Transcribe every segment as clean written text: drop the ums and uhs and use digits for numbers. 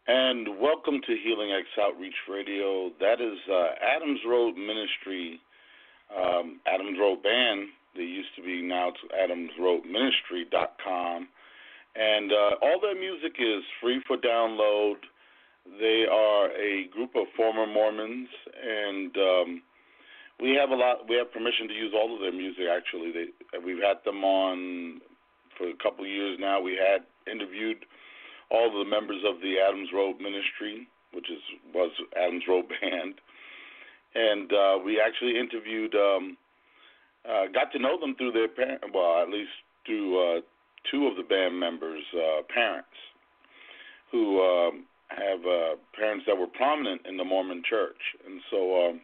And welcome to Healing X Outreach Radio. That is Adams Road Ministry, Adams Road Band. They used to be, now it's adamsroadministry.com. And all their music is free for download. They are a group of former Mormons, and we have permission to use all of their music, actually. We've had them on for a couple of years now. We had interviewed all of the members of the Adams Road Ministry, which was Adams Road Band. And we actually interviewed, got to know them through their parents, well, at least through two of the band members' parents, who have parents that were prominent in the Mormon church. And so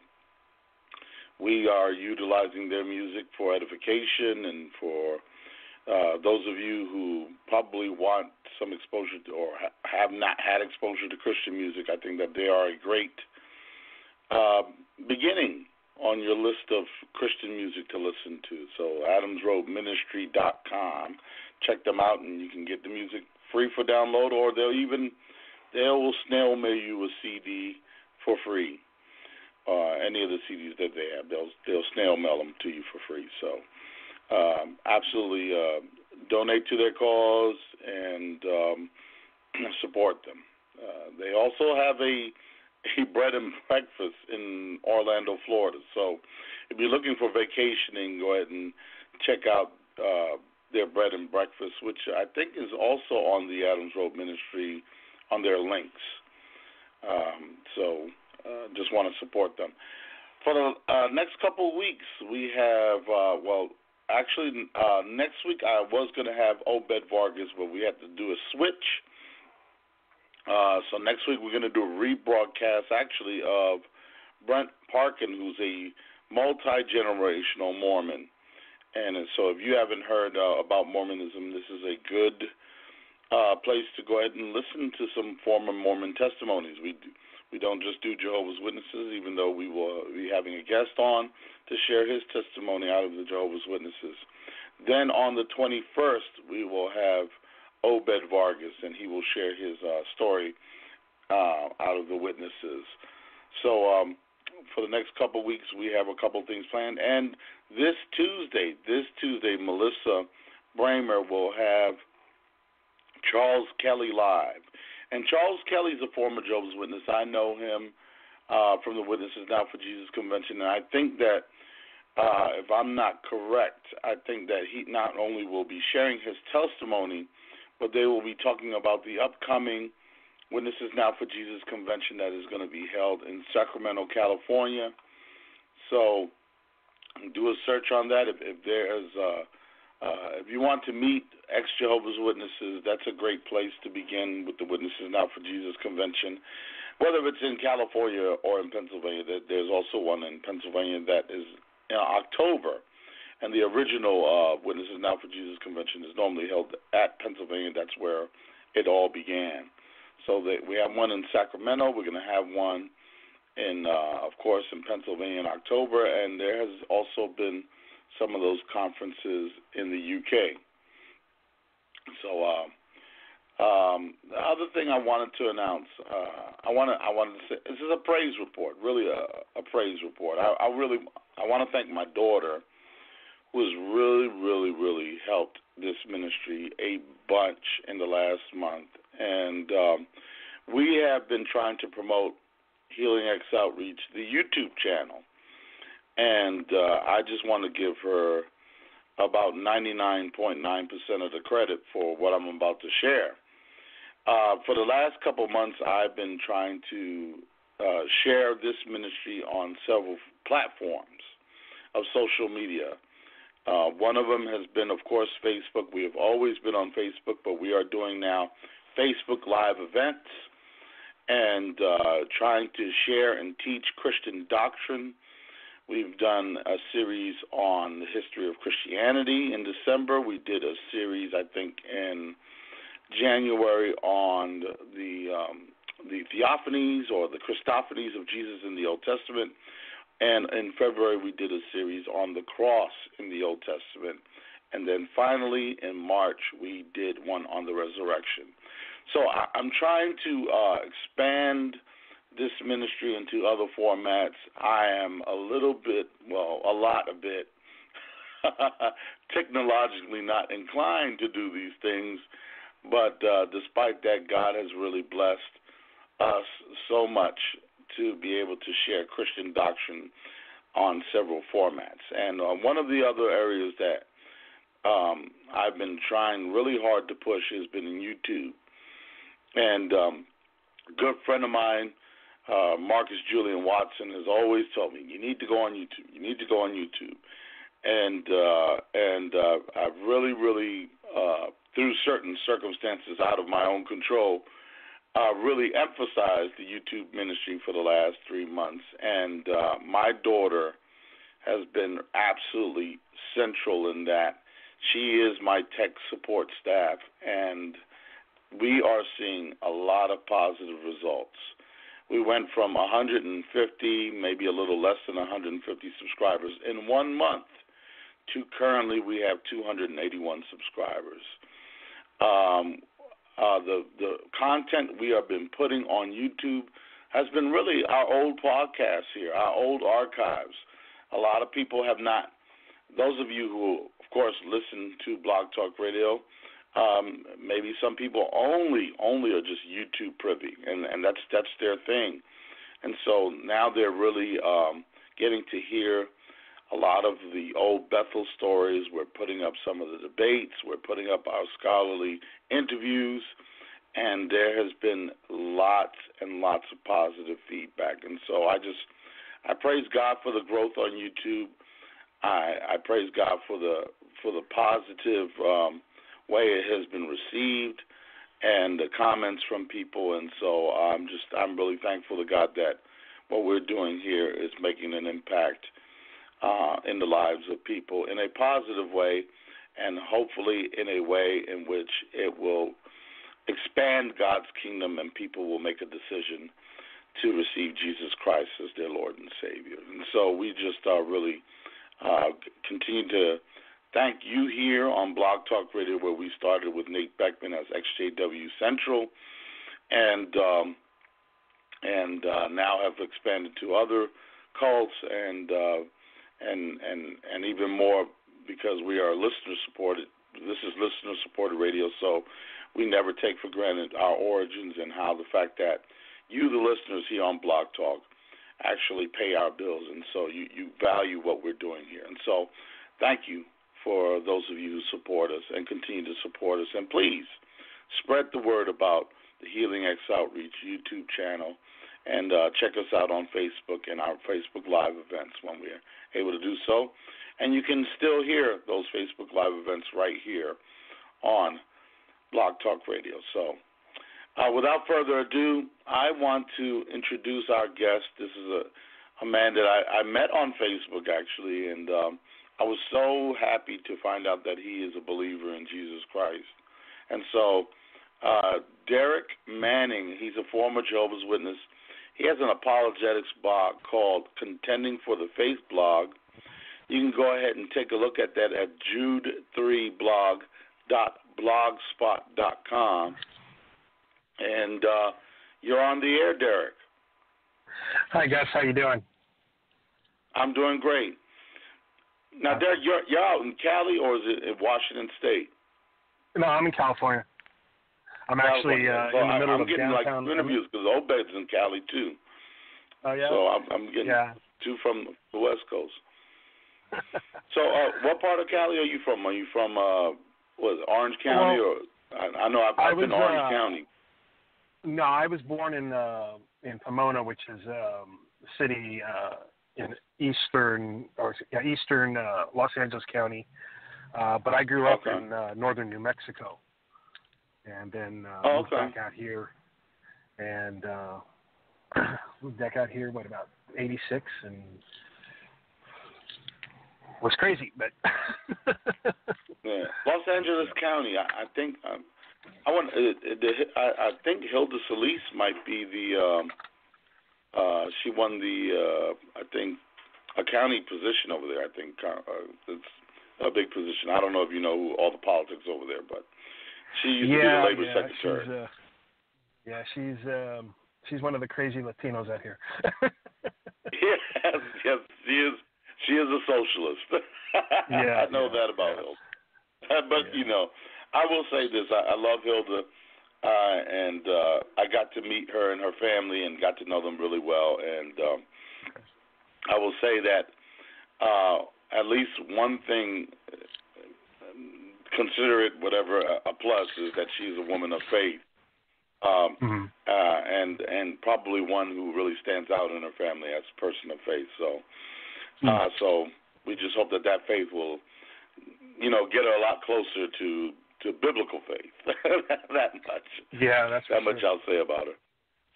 we are utilizing their music for edification and for those of you who probably want some exposure to, or have not had exposure to Christian music. I think that they are a great beginning on your list of Christian music to listen to. So adamsroadministry.com. Check them out, and you can get the music free for download, or they will snail mail you a CD for free. Any of the CDs that they have, they'll snail mail them to you for free. So absolutely donate to their cause and support them. They also have a bread and breakfast in Orlando, Florida. So if you're looking for vacationing, go ahead and check out their bread and breakfast, which I think is also on the Adams Road Ministry on their links. So just want to support them. For the next couple of weeks, we have, next week I was going to have Obed Vargas, but we had to do a switch. So next week we're going to do a rebroadcast, actually, of Brent Parkin, who's a multi-generational Mormon. And so if you haven't heard about Mormonism, this is a good place to go ahead and listen to some former Mormon testimonies. We don't just do Jehovah's Witnesses, even though we will be having a guest on to share his testimony out of the Jehovah's Witnesses. Then on the 21st, we will have Obed Vargas, and he will share his story out of the Witnesses. So for the next couple of weeks, we have a couple of things planned. And this Tuesday, Melissa Bramer will have Charles Kelly live. And Charles Kelly's a former Jehovah's Witness. I know him from the Witnesses Now for Jesus convention, and I think that, if I'm not correct, I think that he not only will be sharing his testimony, but they will be talking about the upcoming Witnesses Now for Jesus convention that is going to be held in Sacramento, California. So do a search on that. If you want to meet ex-Jehovah's Witnesses, that's a great place to begin with the Witnesses Now for Jesus convention. Whether it's in California or in Pennsylvania, there's also one in Pennsylvania that is in October. And the original Witnesses Now for Jesus convention is normally held at Pennsylvania. That's where it all began. So we have one in Sacramento. We're going to have one of course, in Pennsylvania in October. And there has also been some of those conferences in the UK. So the other thing I wanted to announce, I wanted to say, this is a praise report, really a praise report. I want to thank my daughter, who has really, really, really helped this ministry a bunch in the last month. And we have been trying to promote Healing X Outreach, the YouTube channel. And I just want to give her about 99.9% of the credit for what I'm about to share. For the last couple of months, I've been trying to share this ministry on several platforms of social media. One of them has been, of course, Facebook. We have always been on Facebook, but we are doing now Facebook Live events and trying to share and teach Christian doctrine. We've done a series on the history of Christianity in December. We did a series, I think, in January on the theophanies or the Christophanies of Jesus in the Old Testament. And in February, we did a series on the cross in the Old Testament. And then finally, in March, we did one on the resurrection. So I'm trying to expand this ministry into other formats. I am a bit technologically not inclined to do these things, but despite that, God has really blessed us so much to be able to share Christian doctrine on several formats. And one of the other areas that I've been trying really hard to push has been in YouTube. And a good friend of mine, Marcus Julian Watson, has always told me, you need to go on YouTube. You need to go on YouTube. And I've really, through certain circumstances out of my own control, really emphasized the YouTube ministry for the last 3 months. And my daughter has been absolutely central in that. She is my tech support staff, and we are seeing a lot of positive results. We went from 150, maybe a little less than 150 subscribers in 1 month to currently we have 281 subscribers. The content we have been putting on YouTube has been really our old podcasts here, our old archives. A lot of people have not. Those of you who, of course, listen to Blog Talk Radio, maybe some people only are just YouTube privy, and that's their thing. And so now they're really getting to hear a lot of the old Bethel stories. We're putting up some of the debates. We're putting up our scholarly interviews, and there has been lots and lots of positive feedback. And so I praise God for the growth on YouTube. I praise God for the positive way it has been received and the comments from people. And so I'm really thankful to God that what we're doing here is making an impact in the lives of people in a positive way, and hopefully in a way in which it will expand God's kingdom and people will make a decision to receive Jesus Christ as their Lord and Savior. And so we just really continue to thank you here on Blog Talk Radio, where we started with Nate Beckman as XJW Central, and now have expanded to other cults and even more, because we are listener supported. This is listener supported radio, so we never take for granted our origins and how the fact that you, the listeners here on Blog Talk, actually pay our bills, and so you value what we're doing here. And so thank you for those of you who support us and continue to support us. And please spread the word about the Healing X Outreach YouTube channel, and check us out on Facebook and our Facebook Live events when we're able to do so. And you can still hear those Facebook Live events right here on Blog Talk Radio. So without further ado, I want to introduce our guest. This is a man that I met on Facebook, actually, and I was so happy to find out that he is a believer in Jesus Christ. And so Derek Manning, he's a former Jehovah's Witness. He has an apologetics blog called Contending for the Faith blog. You can go ahead and take a look at that at jude3blog.blogspot.com. And you're on the air, Derek. Hi, Gus. How you doing? I'm doing great. Now, Derek, you're out in Cali, or is it in Washington State? No, I'm in California. I'm actually in the middle of downtown. I'm getting like interviews because Obed's in Cali too. Oh yeah. So I'm getting two from the West Coast. So, what part of Cali are you from? Are you from Orange County, or I know I've been Orange County. No, I was born in Pomona, which is a city in eastern Los Angeles County, but I grew up in northern New Mexico. And then moved back out here, and about 86, and was crazy, but yeah. Los Angeles County. I think I think Hilda Solis might be the. She won the I think a county position over there. I think it's a big position. I don't know if you know all the politics over there, but she used to be the labor secretary. Yeah, she's one of the crazy Latinos out here. Yes, yes, she is. She is a socialist. Yeah, I know that about Hilda. But I will say this: I love Hilda, and I got to meet her and her family, and got to know them really well. And I will say that at least one thing, consider it whatever a plus, is that she's a woman of faith. And probably one who really stands out in her family as a person of faith. So, so we just hope that faith will, get her a lot closer to biblical faith. That much. Yeah, that's that much I'll say about her.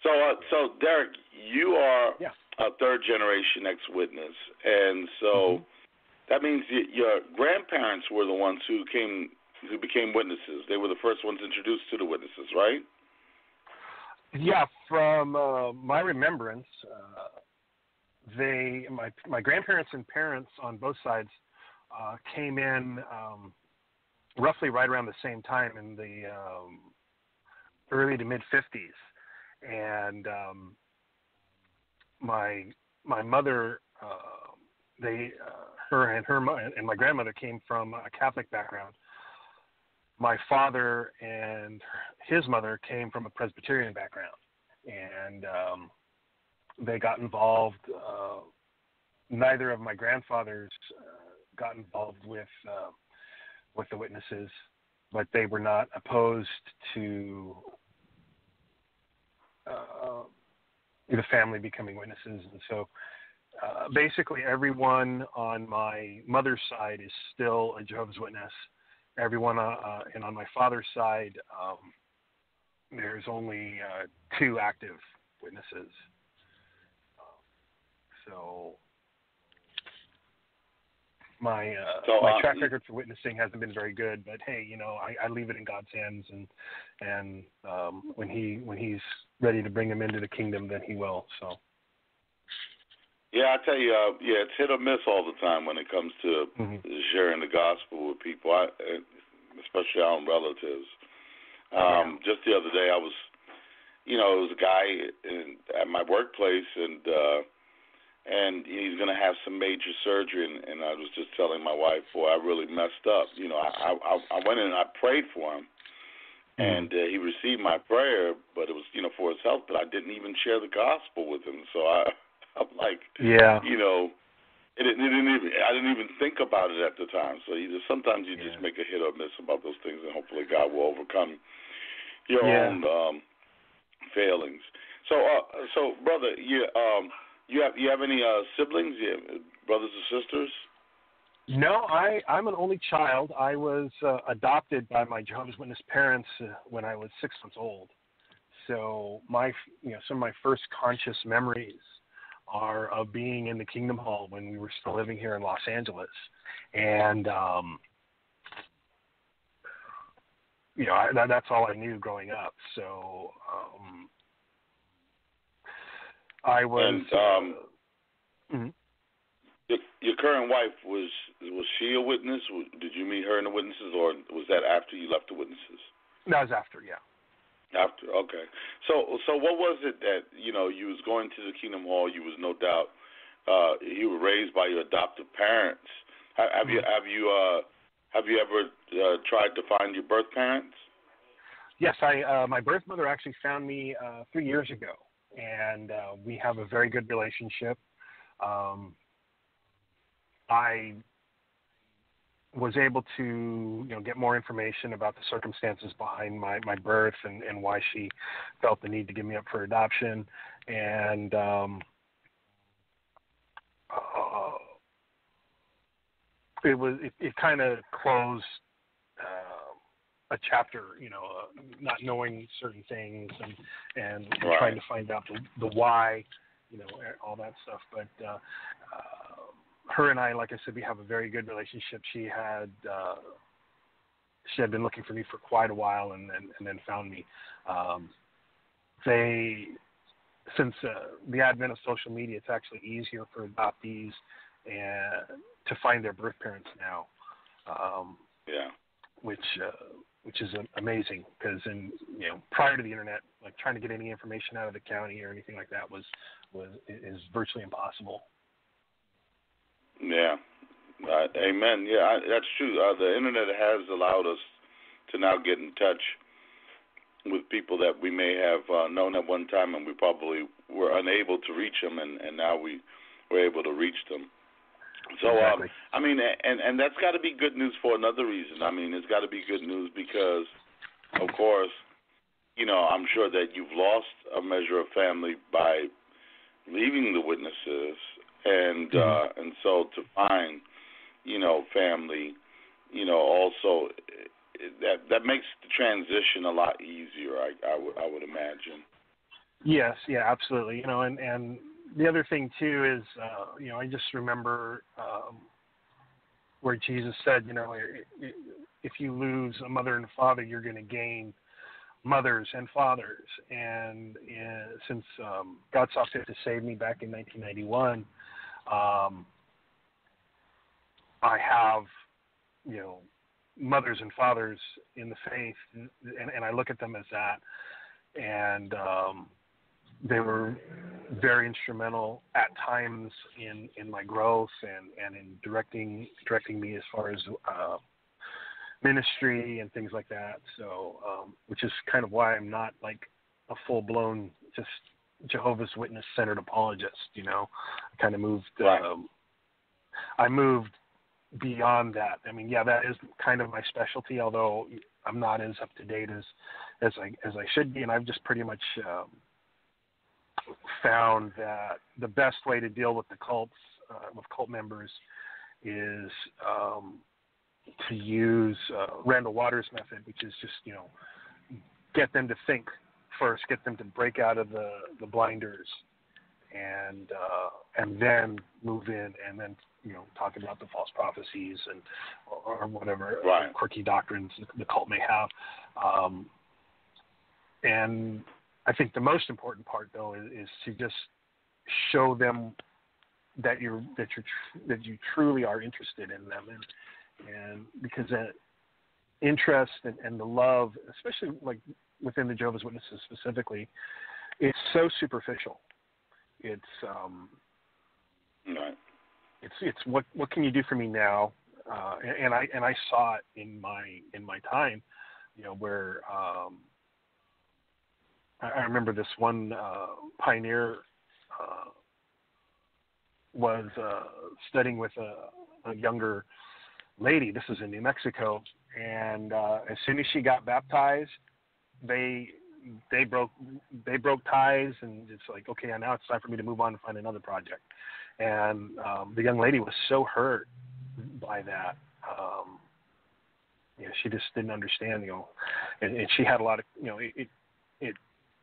So Derek, you are a third generation ex-witness, and so that means your grandparents were the ones who became witnesses. They were the first ones introduced to the witnesses, right? Yeah, from my remembrance, my grandparents and parents on both sides came in roughly right around the same time in the early to mid 50s, and my mother, her and my grandmother came from a Catholic background. My father and his mother came from a Presbyterian background, and they got involved. Neither of my grandfathers got involved with the witnesses, but they were not opposed to the family becoming witnesses. And so basically everyone on my mother's side is still a Jehovah's Witness. Everyone, and on my father's side, there's only 2 active witnesses. So my track record for witnessing hasn't been very good, but hey, I leave it in God's hands, and when he's ready to bring them into the kingdom, then he will. So. Yeah, I tell you, it's hit or miss all the time when it comes to sharing the gospel with people, especially our own relatives. Just the other day, I was, it was a guy at my workplace, and he's going to have some major surgery, and I was just telling my wife, boy, I really messed up. I went in and I prayed for him, and he received my prayer, but it was, for his health, but I didn't even share the gospel with him, so I'm like, I didn't even think about it at the time. So sometimes you just make a hit or miss about those things, and hopefully God will overcome your own failings. So brother, you have any siblings? You have brothers or sisters? No, I'm an only child. I was adopted by my Jehovah's Witness parents when I was 6 months old. So some of my first conscious memories are of being in the Kingdom Hall when we were still living here in Los Angeles, and that's all I knew growing up. So I was. And, your current wife, was she a witness? Did you meet her in the witnesses, or was that after you left the witnesses? That was after, yeah. After, okay. So what was it that you was going to the Kingdom Hall? You was no doubt you were raised by your adoptive parents. Have you ever tried to find your birth parents? Yes, my birth mother actually found me 3 years ago, and we have a very good relationship. I was able to, get more information about the circumstances behind my birth and why she felt the need to give me up for adoption. And it kind of closed a chapter, not knowing certain things and trying to find out the why, all that stuff. But her and I, like I said, we have a very good relationship. She had been looking for me for quite a while, and then found me. Since the advent of social media, it's actually easier for adoptees to find their birth parents now. Which which is amazing because prior to the internet, like trying to get any information out of the county or anything like that is virtually impossible. Yeah. Amen. Yeah, that's true. The internet has allowed us to now get in touch with people that we may have known at one time, and we probably were unable to reach them, and now we're able to reach them. So, exactly. I mean, and that's got to be good news for another reason. I mean, it's got to be good news because, of course, I'm sure that you've lost a measure of family by leaving the witnesses, and and so to find, family, also that makes the transition a lot easier. I would imagine. Yes, yeah, absolutely. And the other thing too is, I just remember where Jesus said, if you lose a mother and a father, you're going to gain mothers and fathers. And since God saw fit to save me back in 1991, I have, mothers and fathers in the faith, and I look at them as that. And they were very instrumental at times in my growth and in directing me as far as ministry and things like that. So, which is kind of why I'm not like a full-blown just Jehovah's Witness centered apologist. I kind of moved. Right. I moved beyond that. I mean, yeah, that is kind of my specialty, although I'm not as up to date as I should be, and I've just pretty much found that the best way to deal with the cults, with cult members, is to use Randall Waters' method, which is just get them to think first, get them to break out of the blinders, and then move in, and then talk about the false prophecies or whatever right. quirky doctrines the cult may have. And I think the most important part, though, is to just show them that you truly are interested in them, and because that interest and the love, especially like within the Jehovah's Witnesses specifically, it's so superficial. It's right. It's what can you do for me now? And I saw it in my time, where I remember this one pioneer was studying with a younger lady. This was in New Mexico, and as soon as she got baptized, they broke ties, and it's like, okay, now it's time for me to move on and find another project. And the young lady was so hurt by that. She just didn't understand, and she had a lot of,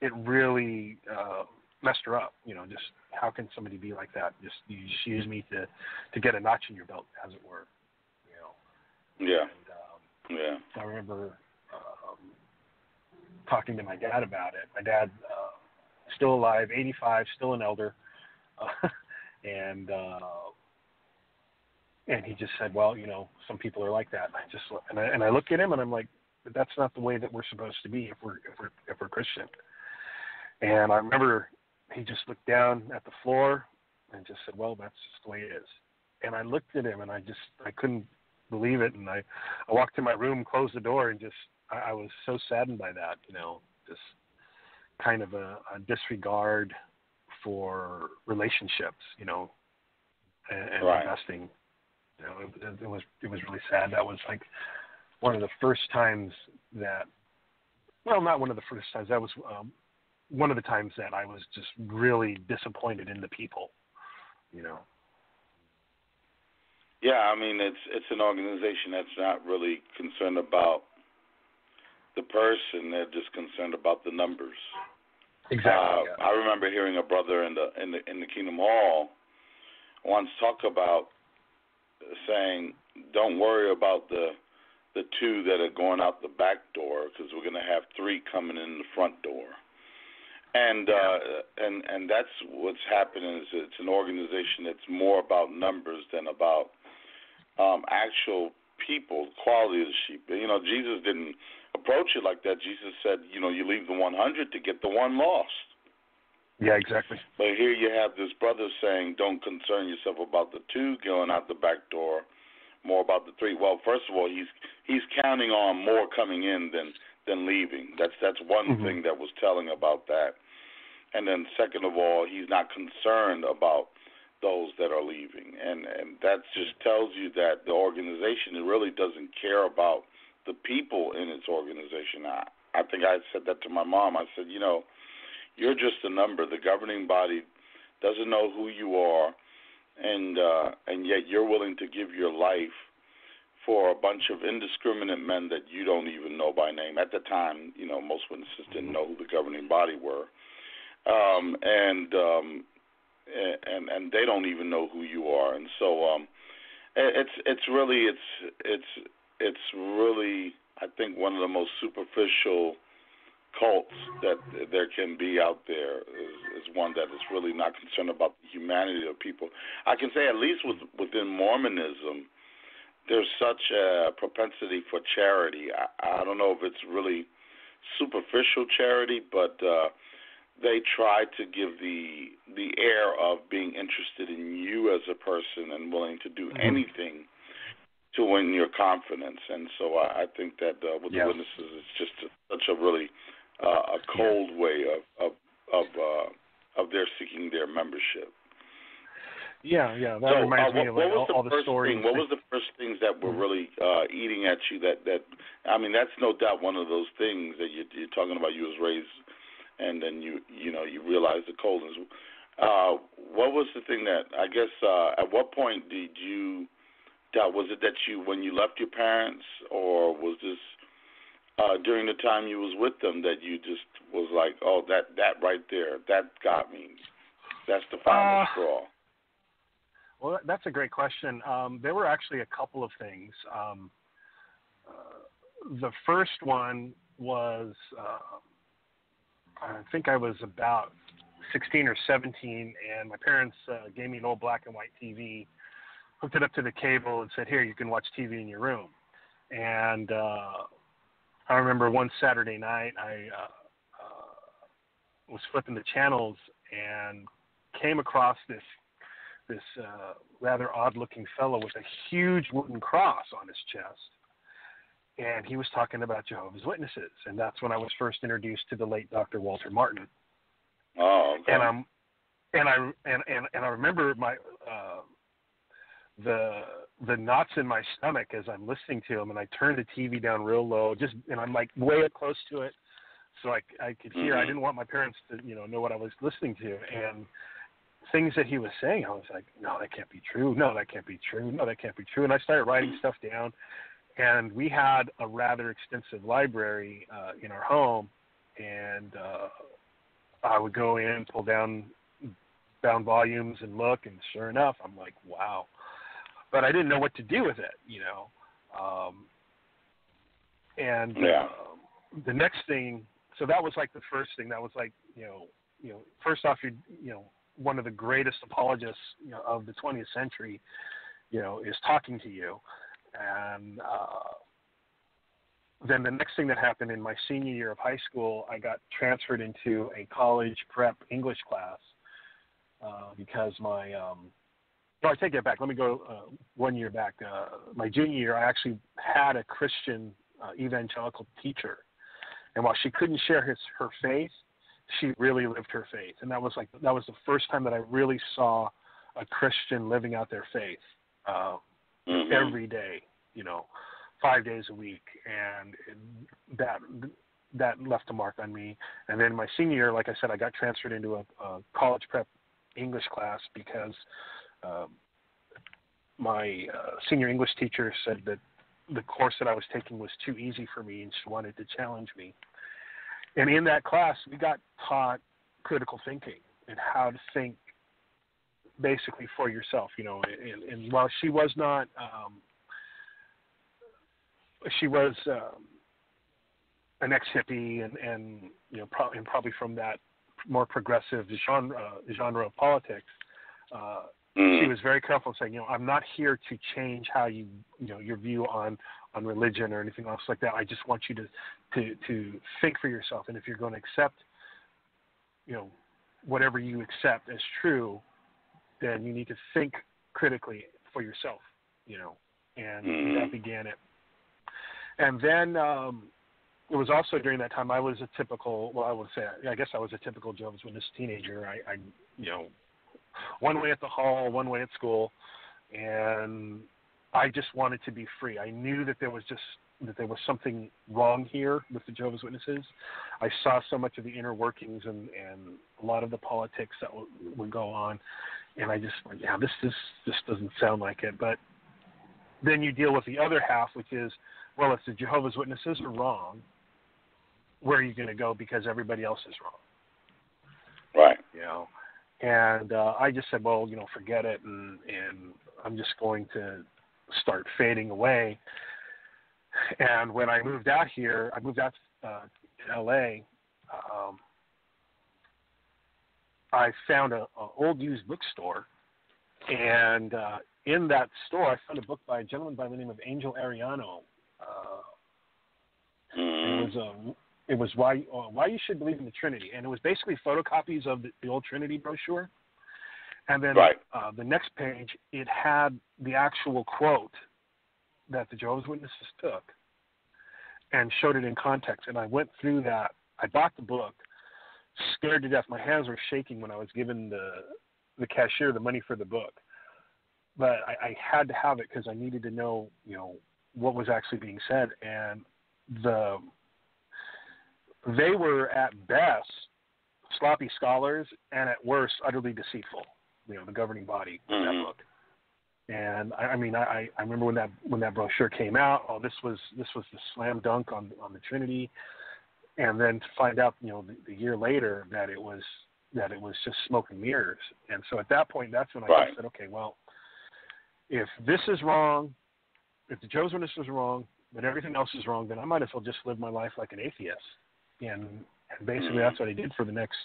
it really messed her up. Just how can somebody be like that? Just you just use me to get a notch in your belt, as it were. Yeah. And, yeah. I remember talking to my dad about it. My dad, still alive, 85, still an elder, and he just said, well, some people are like that. And I look at him and I'm like, but that's not the way that we're supposed to be if we're Christian. And I remember he just looked down at the floor and just said, well, that's just the way it is. And I looked at him and I couldn't believe it. And I walked to my room, closed the door, and I was so saddened by that, just kind of a disregard for relationships, and right. investing. It was really sad. That was like one of the first times that, well, not one of the first times. That was one of the times that I was just really disappointed in the people, Yeah, I mean, it's an organization that's not really concerned about the person; they're just concerned about the numbers. Exactly. I remember hearing a brother in the Kingdom Hall once talk about saying, "Don't worry about the two that are going out the back door, because we're going to have 3 coming in the front door." And and that's what's happening. Is it's an organization that's more about numbers than about actual people, quality of the sheep. Jesus didn't approach it like that. Jesus said, you know, you leave the 100 to get the one lost. Yeah, exactly. But here you have this brother saying, don't concern yourself about the 2 going out the back door, more about the 3. Well, first of all, he's counting on more coming in than leaving. That's one thing that was telling about that. And then second of all, he's not concerned about those that are leaving. And that just tells you that the organization really doesn't care about the people in its organization. I think I said that to my mom. I said, you know, you're just a number. The governing body doesn't know who you are, and yet you're willing to give your life for a bunch of indiscriminate men that you don't even know by name. At the time, you know, most witnesses didn't know who the governing body were, and they don't even know who you are. And so it's really I think one of the most superficial cults that there can be out there is one that is really not concerned about the humanity of people. I can say at least within Mormonism, there's such a propensity for charity. I don't know if it's really superficial charity, but they try to give the air of being interested in you as a person and willing to do anything to win your confidence. And so I think that with the witnesses, it's just such a really a cold way of their seeking their membership. Yeah. That reminds me of like all the stories. What was the first things that were really eating at you? That I mean, that's no doubt one of those things that you're talking about. You was raised, and then you realize the coldness. What was the thing that I guess at what point did you? Was it that you when you left your parents, or was this during the time you was with them that you just was like, oh, that right there, that got me. That's the final straw. Well, that's a great question. There were actually a couple of things. The first one was, I think I was about 16 or 17, and my parents gave me an old black and white TV, hooked it up to the cable, and said, here, you can watch TV in your room. And I remember one Saturday night, I was flipping the channels and came across this rather odd-looking fellow with a huge wooden cross on his chest, and he was talking about Jehovah's Witnesses, and that's when I was first introduced to the late Dr. Walter Martin. Oh, okay. And I remember my the knots in my stomach as I'm listening to him, and I turned the TV down real low, and I'm like way up close to it, so I could hear. I didn't want my parents to know what I was listening to, and things that he was saying, I was like, no, that can't be true. No, that can't be true. No, that can't be true. And I started writing stuff down, and we had a rather extensive library in our home, and I would go in, pull down bound volumes and look, and sure enough, I'm like, wow. But I didn't know what to do with it, the next thing, so that was like the first thing. That was like, first off, one of the greatest apologists of the 20th century, is talking to you. And then the next thing that happened in my senior year of high school, I got transferred into a college prep English class because I take it back. Let me go 1 year back. My junior year, I actually had a Christian evangelical teacher. And while she couldn't share her faith, she really lived her faith. And that was the first time that I really saw a Christian living out their faith every day, 5 days a week. And that left a mark on me. And then my senior year, like I said, I got transferred into a college prep English class because my senior English teacher said that the course that I was taking was too easy for me, and she wanted to challenge me. And in that class, we got taught critical thinking and how to think basically for yourself, and while she was not, she was an ex-hippie and probably from that more progressive genre of politics, she was very careful saying, I'm not here to change how your view on religion or anything else like that. I just want you to think for yourself. And if you're going to accept, whatever you accept as true, then you need to think critically for yourself, and that began it. And then it was also during that time I was a typical, I guess I was a typical Jehovah's Witness teenager. I one way at the hall, one way at school, and I just wanted to be free. I knew that there was something wrong here with the Jehovah's Witnesses. I saw so much of the inner workings and a lot of the politics that would go on, and I just went, this doesn't sound like it. But then you deal with the other half, which is, well, if the Jehovah's Witnesses are wrong, where are you going to go because everybody else is wrong? Right. And I just said, well, forget it, and I'm just going to start fading away. And when I moved out here, to L.A., I found an old used bookstore, and in that store I found a book by a gentleman by the name of Angel Ariano. It was why you should believe in the Trinity, and it was basically photocopies of the old Trinity brochure. And then the next page, it had the actual quote that the Jehovah's Witnesses took and showed it in context. And I went through that. I bought the book, scared to death. My hands were shaking when I was giving the cashier the money for the book. But I had to have it because I needed to know, what was actually being said. And they were at best sloppy scholars and at worst utterly deceitful, the governing body of that book. And I remember when that brochure came out, this was the slam dunk on the Trinity, and then to find out the year later that it was just smoke and mirrors. And so at that point, that's when I said, okay, well, if this is wrong, if the Jehovah's Witness is wrong, but everything else is wrong, then I might as well just live my life like an atheist. And basically that's what I did for the next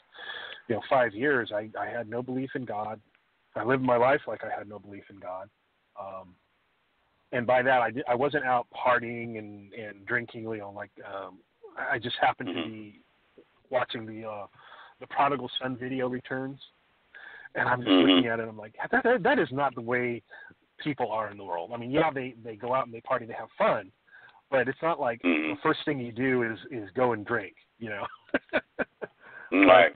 5 years. I had no belief in God. I lived my life like I had no belief in God. And by that, I wasn't out partying and drinking, I just happened to be watching the Prodigal Son video returns. And I'm just looking at it, and I'm like, that is not the way people are in the world. I mean, they go out and they party, they have fun, but it's not like the first thing you do is go and drink, Right.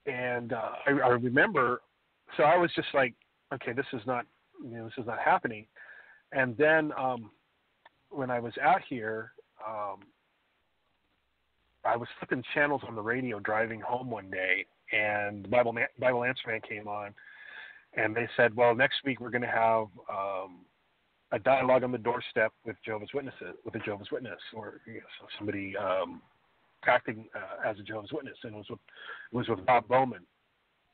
And I remember, so I was just like, okay, this is not happening. And then when I was out here, I was flipping channels on the radio driving home one day, and the Bible Answer Man came on, and they said, well, next week we're going to have a dialogue on the doorstep with Jehovah's Witnesses, with a Jehovah's Witness, or so somebody acting as a Jehovah's Witness, and it was with Bob Bowman.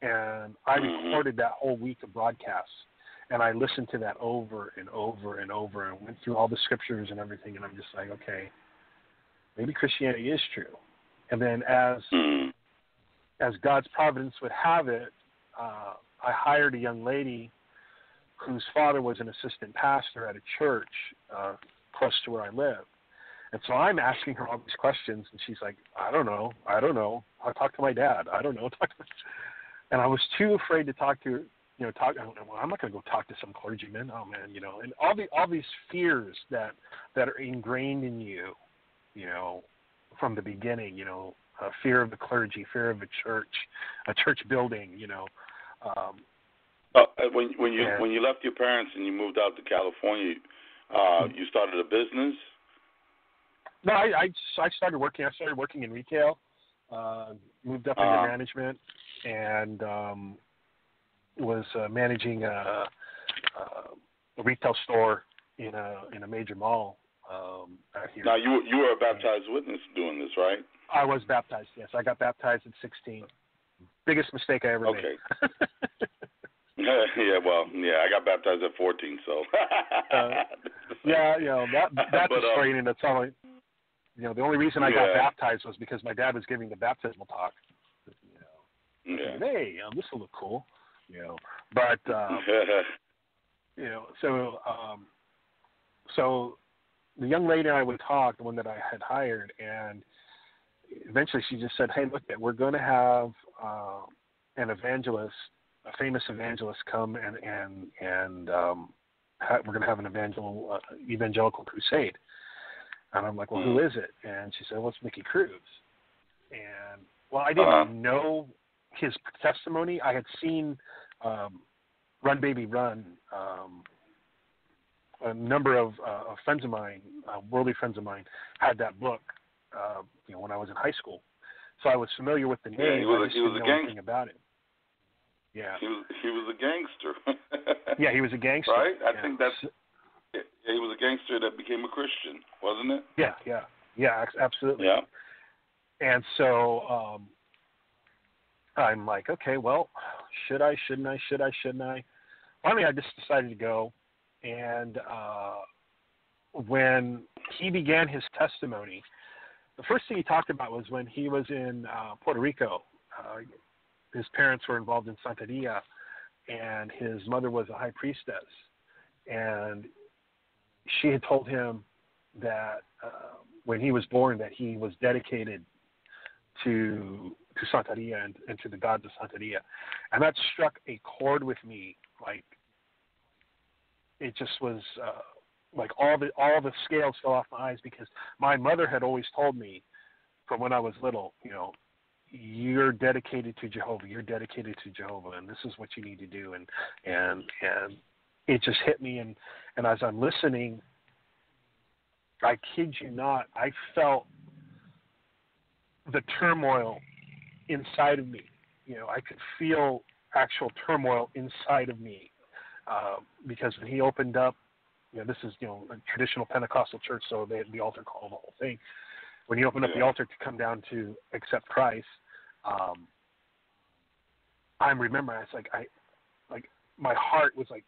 And I recorded that whole week of broadcasts, and I listened to that over and over and over, and went through all the scriptures and everything, and I'm just like, okay, maybe Christianity is true. And then as God's providence would have it, I hired a young lady whose father was an assistant pastor at a church close to where I live. And so I'm asking her all these questions, and she's like, I don't know. I'll talk to my dad. I don't know. And I was too afraid to talk to, well, I'm not going to go talk to some clergyman. Oh, man, and all these fears that are ingrained in you, from the beginning, fear of the clergy, fear of a church building, When you left your parents and you moved out to California, you started a business? No, I started working. I started working in retail, moved up into management, and was managing a retail store in a major mall out here. Now, you were a baptized witness doing this, right? I was baptized, yes. I got baptized at 16. Biggest mistake I ever made. I got baptized at 14, so. That's a story in itself. The only reason I got baptized was because my dad was giving the baptismal talk. Yeah. Hey, this will look cool, But so the young lady and I would talk, the one that I had hired, and eventually she just said, "Hey, look, we're going to have an evangelist, a famous evangelist, come and we're going to have an evangelical crusade." And I'm like, "Well, who is it?" And she said, "Well, it's Mickey Cruz." And I didn't know his testimony. I had seen Run Baby Run. A number of friends of mine, worldly friends of mine, had that book. When I was in high school, so I was familiar with the name. Yeah, I just didn't know anything about it. Yeah, he was a gangster. Yeah, he was a gangster. Right? I think that's. Yeah, he was a gangster that became a Christian, wasn't it? Yeah, absolutely. Yeah. And so I'm like, okay, well, should I? Shouldn't I? Finally, I just decided to go. And when he began his testimony, the first thing he talked about was when he was in Puerto Rico. His parents were involved in Santeria, and his mother was a high priestess. And she had told him that when he was born, that he was dedicated to Santeria and to the gods of Santeria. And that struck a chord with me. Like, it just was like all the scales fell off my eyes, because my mother had always told me from when I was little, you're dedicated to Jehovah, and this is what you need to do. And it just hit me. And as I'm listening, I kid you not, I felt the turmoil inside of me. I could feel actual turmoil inside of me. Because when he opened up, this is, a traditional Pentecostal church, so they had the altar call, the whole thing. When he opened up the altar to come down to accept Christ, I remember, it's like my heart was like,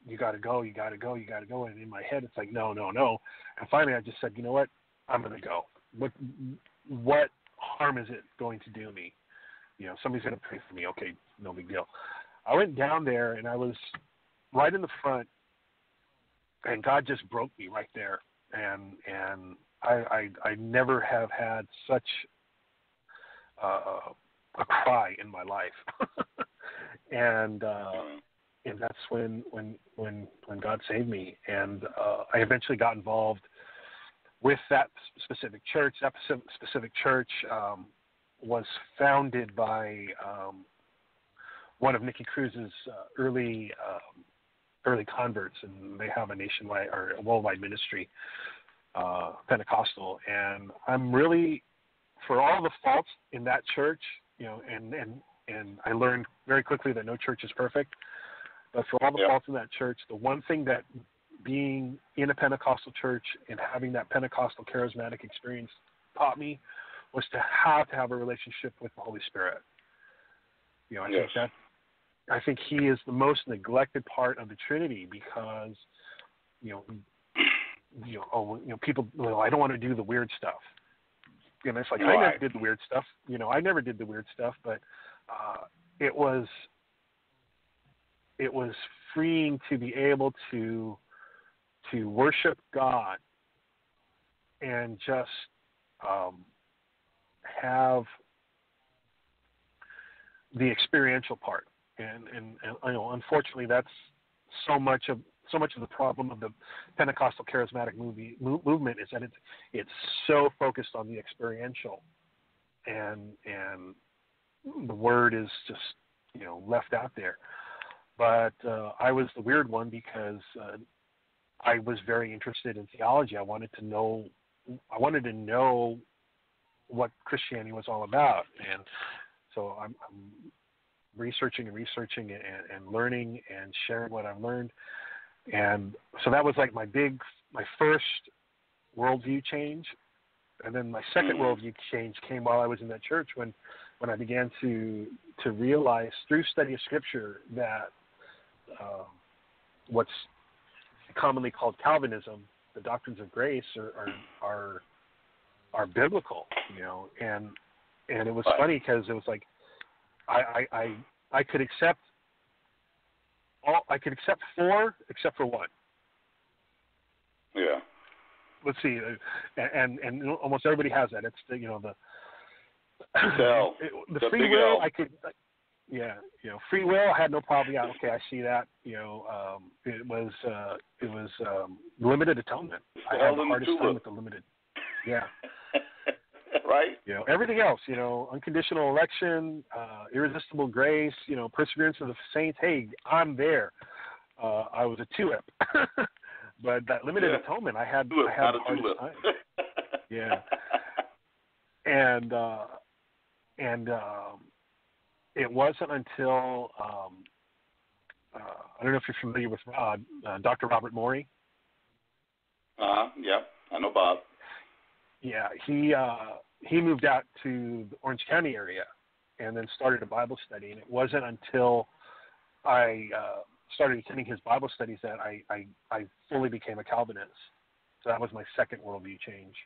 you got to go. And in my head, it's like, no. And finally, I just said, you know what? I'm going to go. What harm is it going to do me? Somebody's going to pray for me. Okay, no big deal. I went down there, and I was right in the front, and God just broke me right there. And I never have had such a cry in my life. And that's when God saved me. And I eventually got involved with that specific church. That specific church was founded by one of Nicky Cruz's early converts, and they have a nationwide or a worldwide ministry, Pentecostal. And I'm really, for all the faults in that church, and I learned very quickly that no church is perfect, but for all the faults in that church, the one thing that being in a Pentecostal church and having that Pentecostal charismatic experience taught me was to have a relationship with the Holy Spirit. I think he is the most neglected part of the Trinity, because people, I don't want to do the weird stuff. It's like, I never did the weird stuff. I never did the weird stuff, but it was freeing to be able to worship God and just have the experiential part. And unfortunately, that's so much of the problem of the Pentecostal charismatic movement, is that it's so focused on the experiential, and the word is just left out there. But I was the weird one, because I was very interested in theology. I wanted to know what Christianity was all about, and so I'm researching and learning and sharing what I've learned. And so that was like my first worldview change. And then my second worldview change came while I was in that church, when I began to realize through study of Scripture that what's commonly called Calvinism, the doctrines of grace, are biblical, and it was funny, because it was like I could accept all. I could accept 4, except for 1. Yeah. Let's see, and almost everybody has that. It's the the free will. I could, free will. I had no problem. Yeah, okay, I see that. It was limited atonement. I had the hardest time with the limited. Yeah. Right. Everything else. Unconditional election, irresistible grace. Perseverance of the saints. Hey, I'm there. I was a tulip. But that limited atonement, I had the hardest time. Yeah. And it wasn't until I don't know if you're familiar with Dr. Robert Morey. Yeah, I know Bob. Yeah, he moved out to the Orange County area and then started a Bible study. And it wasn't until I started attending his Bible studies that I fully became a Calvinist. So that was my second worldview change.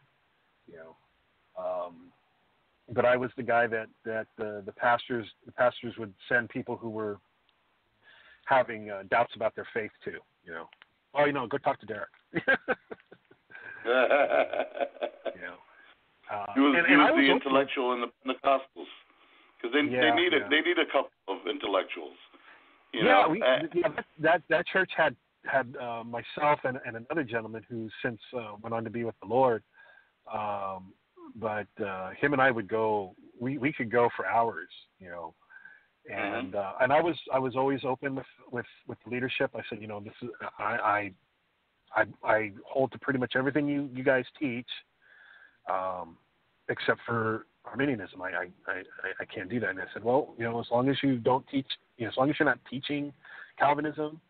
But I was the guy that the pastors would send people who were having doubts about their faith to. Go talk to Derek. He was the intellectual in the Gospels, because they need a couple of intellectuals. That church had myself and another gentleman who since went on to be with the Lord. But him and I would go. We could go for hours, and and I was always open with the leadership. I said, this is I hold to pretty much everything you guys teach, except for Arminianism. I can't do that. And I said, well, as long as you don't teach, as long as you're not teaching Calvinism,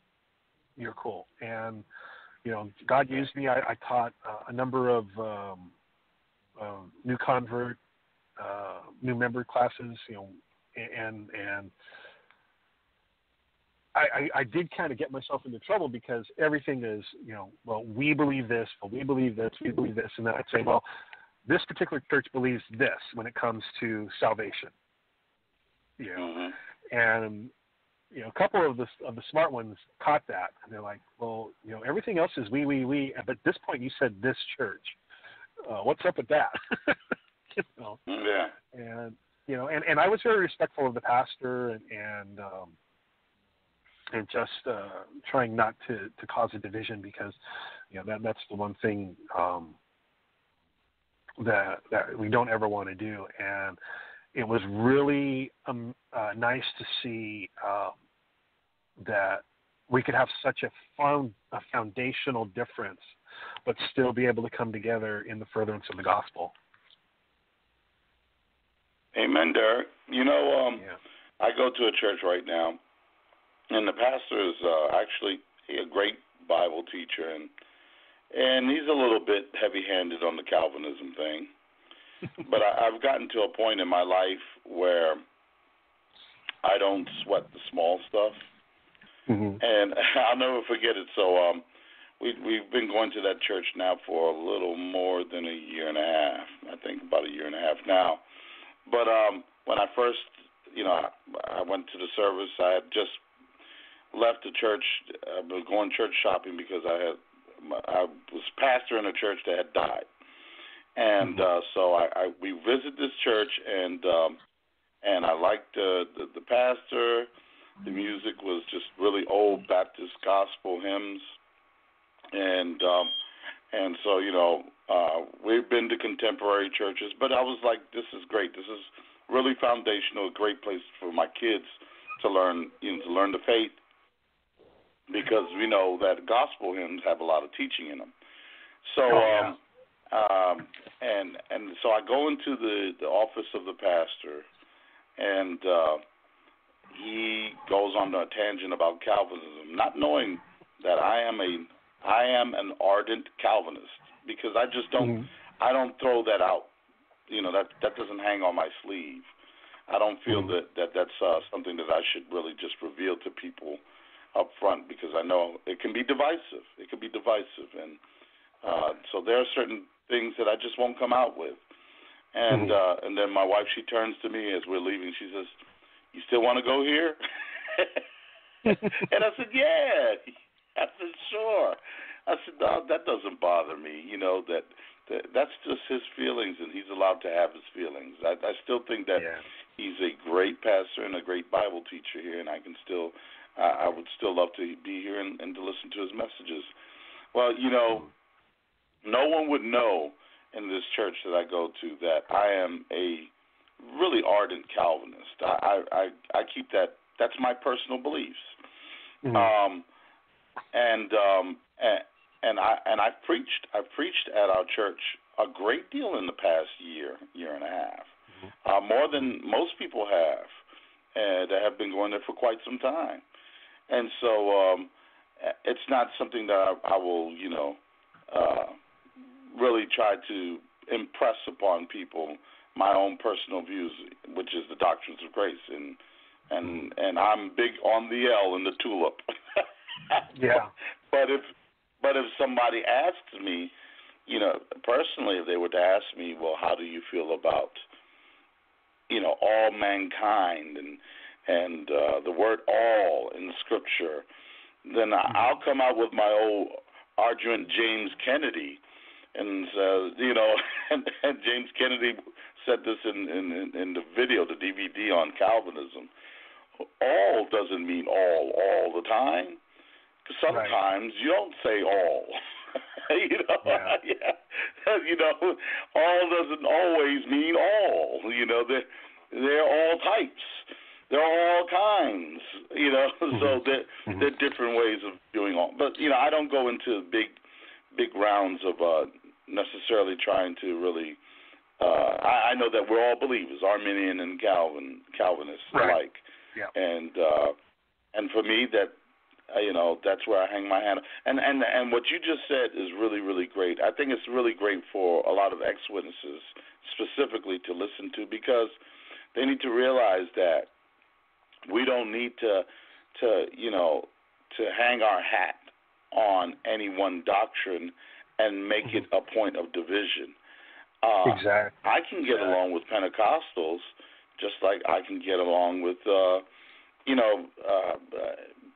you're cool. And God used me. I taught a number of new convert, new member classes, and I did kind of get myself into trouble because everything is, well, we believe this, well, we believe this, we believe this, and then I'd say, well, this particular church believes this when it comes to salvation, and a couple of the smart ones caught that, and they're like, well, everything else is we, but at this point you said this church. What's up with that? Yeah. And and I was very respectful of the pastor and just trying not to cause a division because that's the one thing that we don't ever want to do. And it was really nice to see that we could have such a foundational difference, but still be able to come together in the furtherance of the gospel. Amen, Derek. I go to a church right now, and the pastor is actually a great Bible teacher, and he's a little bit heavy-handed on the Calvinism thing. But I've gotten to a point in my life where I don't sweat the small stuff, and I'll never forget it. So we've been going to that church now for a little more than a year and a half. I think about a year and a half now. But when I first, I went to the service, I had just left the church. I was going church shopping because I was pastor in a church that had died, and so we visited this church, and I liked the pastor. The music was just really old Baptist gospel hymns, and so we've been to contemporary churches, but I was like, this is great. This is really foundational, a great place for my kids to learn, to learn the faith, because we know that gospel hymns have a lot of teaching in them. So, and so I go into the office of the pastor, and he goes on a tangent about Calvinism, not knowing that I am an ardent Calvinist, because I just don't I don't throw that out. That doesn't hang on my sleeve. I don't feel that's something that I should really just reveal to people up front, because I know it can be divisive. It can be divisive, and so there are certain things that I just won't come out with. And and then my wife, she turns to me as we're leaving. She says, you still want to go here? And I said, yeah. I said, sure. I said, no, that doesn't bother me. That's just his feelings, and he's allowed to have his feelings. I still think that he's a great pastor and a great Bible teacher here, and I would still love to be here and to listen to his messages. Well, no one would know in this church that I go to that I am a really ardent Calvinist. I keep that. That's my personal beliefs. Mm-hmm. I've preached at our church a great deal in the past year and a half, more than most people have, that have been going there for quite some time. And so it's not something that I will, really try to impress upon people my own personal views, which is the doctrines of grace, and I'm big on the L in the tulip. Yeah. But if somebody asks me, personally, if they were to ask me, well, how do you feel about, all mankind and the word all in the Scripture, then I'll come out with my old argument, James Kennedy, and and James Kennedy said this in the video, the DVD on Calvinism. All doesn't mean all the time. Because sometimes you don't say all. All doesn't always mean all. They're all types. They're all kinds. So there are different ways of doing all. But I don't go into big rounds of necessarily trying to really. I know that we're all believers, Arminian and Calvinists alike. Yeah. And for me, that that's where I hang my hat. And what you just said is really, really great. I think it's really great for a lot of ex-witnesses specifically to listen to, because they need to realize that we don't need to hang our hat on any one doctrine and make it a point of division. Exactly. I can get along with Pentecostals just like I can get along with,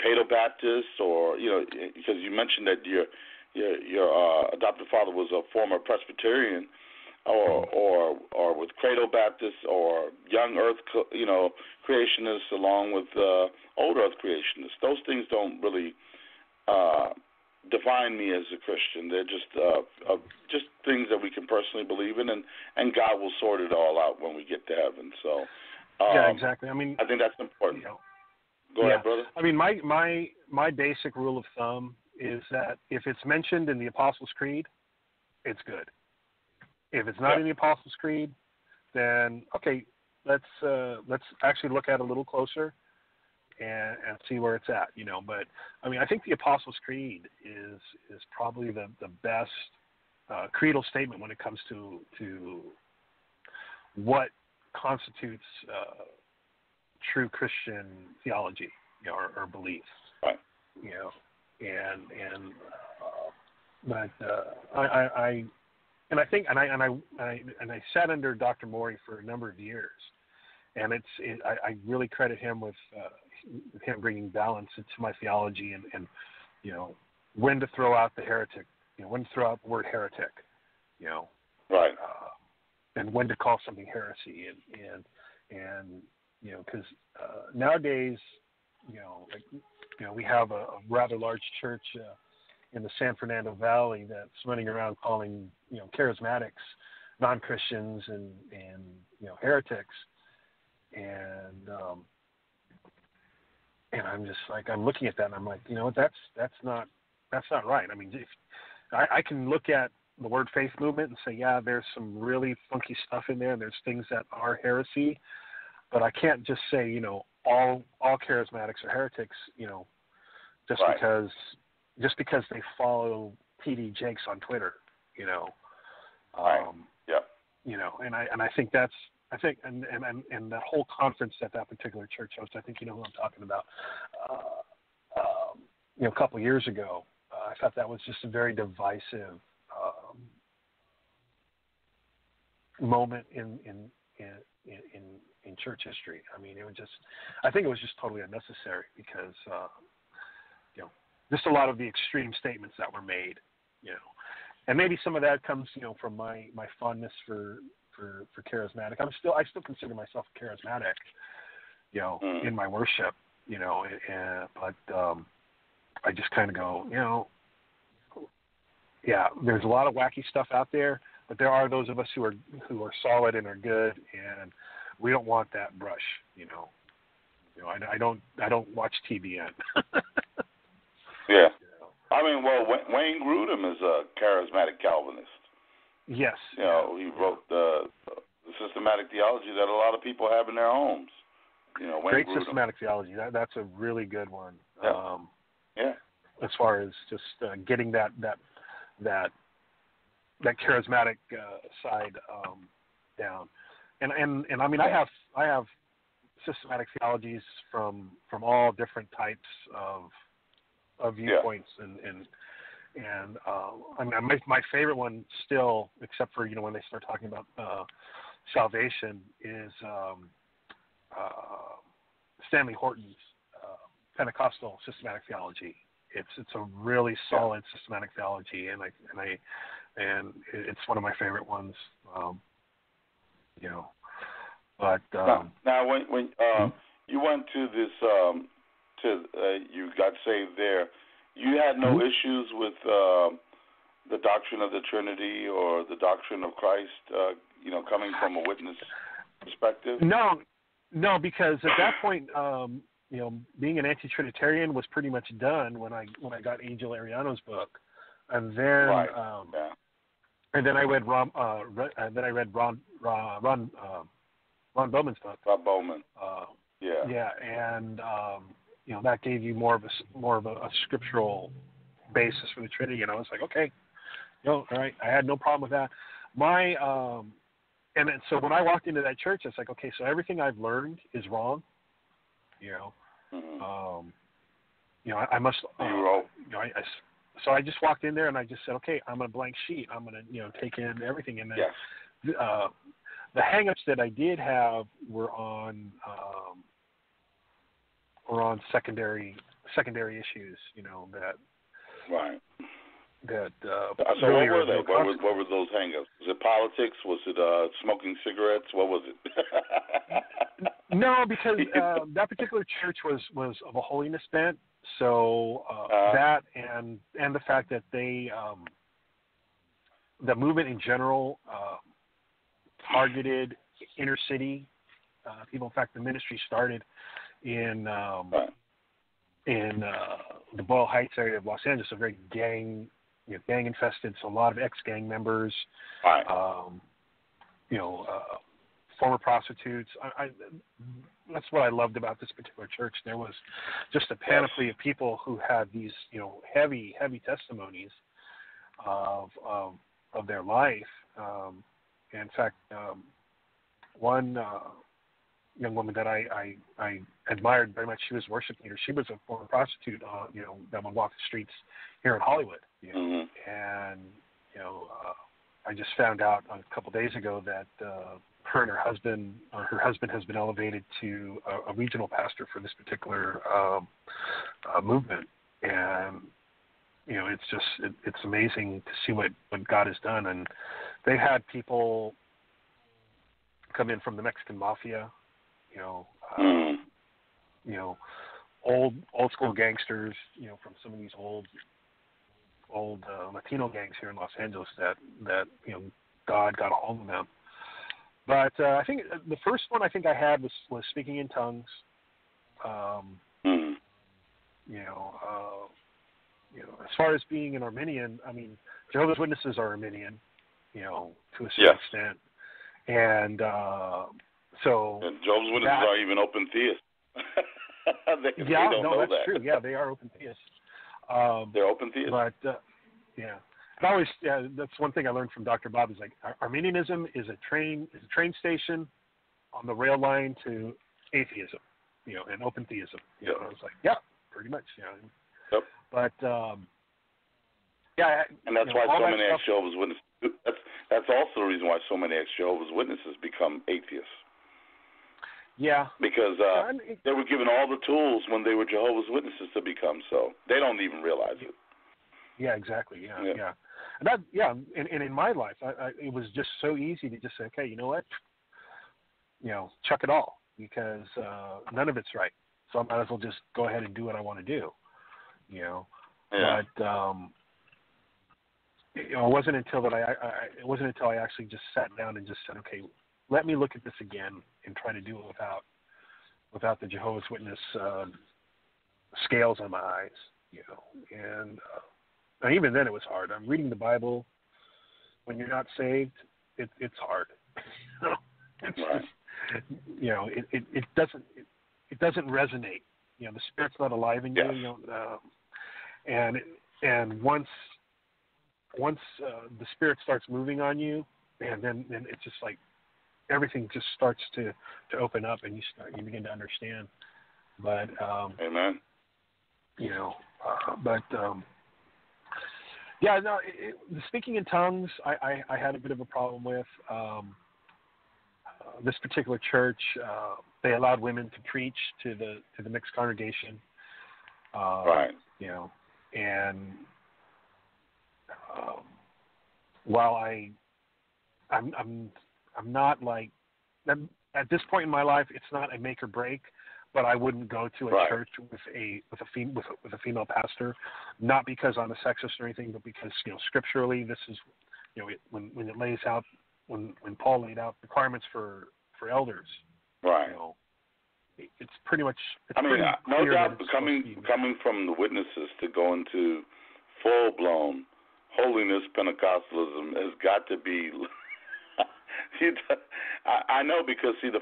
Paedo-Baptists, or because you mentioned that your adopted father was a former Presbyterian, or with Credo-Baptists or young Earth, creationists, along with old Earth creationists. Those things don't really define me as a Christian. They're just things that we can personally believe in, and God will sort it all out when we get to heaven. So yeah, exactly. I mean, I think that's important. Go ahead, brother. I mean, my basic rule of thumb is that if it's mentioned in the Apostles' Creed, it's good. If it's not in the Apostles' Creed, then okay, let's actually look at it a little closer and see where it's at, But I mean, I think the Apostles' Creed is probably the best creedal statement when it comes to what constitutes true Christian theology, or beliefs. Right. I sat under Dr. Morey for a number of years, and I really credit him with him bringing balance into my theology and when to throw out the heretic, when to throw out the word heretic, right, and when to call something heresy, and because nowadays, we have a rather large church in the San Fernando Valley that's running around calling charismatics non-Christians and heretics, and I'm just like, I'm looking at that and I'm like, that's not right. I mean, if I can look at the word faith movement and say, yeah, there's some really funky stuff in there, and there's things that are heresy, but I can't just say, all charismatics are heretics, just because they follow PD Jakes on Twitter, Right. And I think and that whole conference that particular church host, I think you know who I'm talking about. A couple of years ago, I thought that was just a very divisive moment in in church history. I mean, I think it was just totally unnecessary because, just a lot of the extreme statements that were made, and maybe some of that comes, from my fondness for charismatic. I still consider myself charismatic, in my worship, but I just kind of go, yeah, there's a lot of wacky stuff out there, but there are those of us who are solid and are good, and we don't want that brush, I don't watch TBN. Yeah. I mean, well, Wayne Grudem is a charismatic Calvinist. Yes. He wrote the systematic theology that a lot of people have in their homes. Wayne Great Grudem. systematic theology. That's a really good one. Yeah. As far as just getting that charismatic side down, and I mean, I have systematic theologies from all different types of viewpoints, and I mean, my favorite one still, except for when they start talking about salvation, is Stanley Horton's Pentecostal systematic theology. It's a really solid systematic theology, and it's one of my favorite ones. But now when you went to this you got saved there, you had no issues with the doctrine of the Trinity or the doctrine of Christ, coming from a witness perspective? No, because at that point, being an anti-Trinitarian was pretty much done when I got Angel Ariano's book, and then and then I read Ron Bowman's book. Rob Bowman. Yeah, and that gave you more of a scriptural basis for the Trinity, and I was like, okay, all right, I had no problem with that. And then, so when I walked into that church, it's like, okay, so everything I've learned is wrong, I must, so I just walked in there and I just said, okay, I'm a blank sheet. I'm going to, take in everything. And then the hang-ups that I did have were on secondary issues, that. Right. That. So really what were they? What were those hang-ups? Was it politics? Was it smoking cigarettes? What was it? No, because that particular church was of a holiness bent. So that and the fact that they the movement in general targeted inner city people. In fact, the ministry started in the Boyle Heights area of Los Angeles, a very gang infested. So a lot of ex-gang members, former prostitutes. That's what I loved about this particular church. There was just a panoply of people who had these, heavy testimonies of their life. In fact, one young woman that I admired very much, she was a worship leader. She was a former prostitute, that would walk the streets here in Hollywood. And I just found out a couple days ago that her and her husband has been elevated to a regional pastor for this particular movement. And it's amazing to see what God has done. And they had people come in from the Mexican mafia, old school gangsters, from some of these old Latino gangs here in Los Angeles that God got a hold of them. But I think the first one I had was speaking in tongues. As far as being an Arminian, I mean, Jehovah's Witnesses are Arminian, to a certain extent, and so. And Jehovah's Witnesses are even open theists. they don't know that's that. true. Yeah, they are open theists. They're open theists. But it always, that's one thing I learned from Dr. Bob is like Arminianism is a train station on the rail line to atheism, and open theism. I was like, pretty much, Yep. But and that's why so many ex-Jehovah's Witnesses. That's also the reason why so many ex-Jehovah's Witnesses become atheists. Yeah. Because they were given all the tools when they were Jehovah's Witnesses to become so. They don't even realize it. Yeah, exactly. Yeah. And that, and in my life, it was just so easy to just say, okay, you know what? Chuck it all, because none of it's right. So I might as well just go ahead and do what I want to do. Yeah. But it wasn't until I actually just sat down and just said, okay, let me look at this again and try to do it without the Jehovah's Witness scales on my eyes. And even then it was hard. I'm reading the Bible. When you're not saved, it's hard. It's right. just, it doesn't resonate. The Spirit's not alive in you. Yes. And once the Spirit starts moving on you, and then it's just like everything just starts to open up, and you begin to understand. But amen. The speaking in tongues, I had a bit of a problem with. This particular church, they allowed women to preach to the mixed congregation. Right. And while I'm not like, at this point in my life, it's not a make or break, but I wouldn't go to a church with a female pastor, not because I'm a sexist or anything, but because scripturally this is when it lays out when Paul laid out requirements for elders. Right. It's pretty much. No doubt, coming from the witnesses to go into full blown holiness Pentecostalism has got to be. I know, because the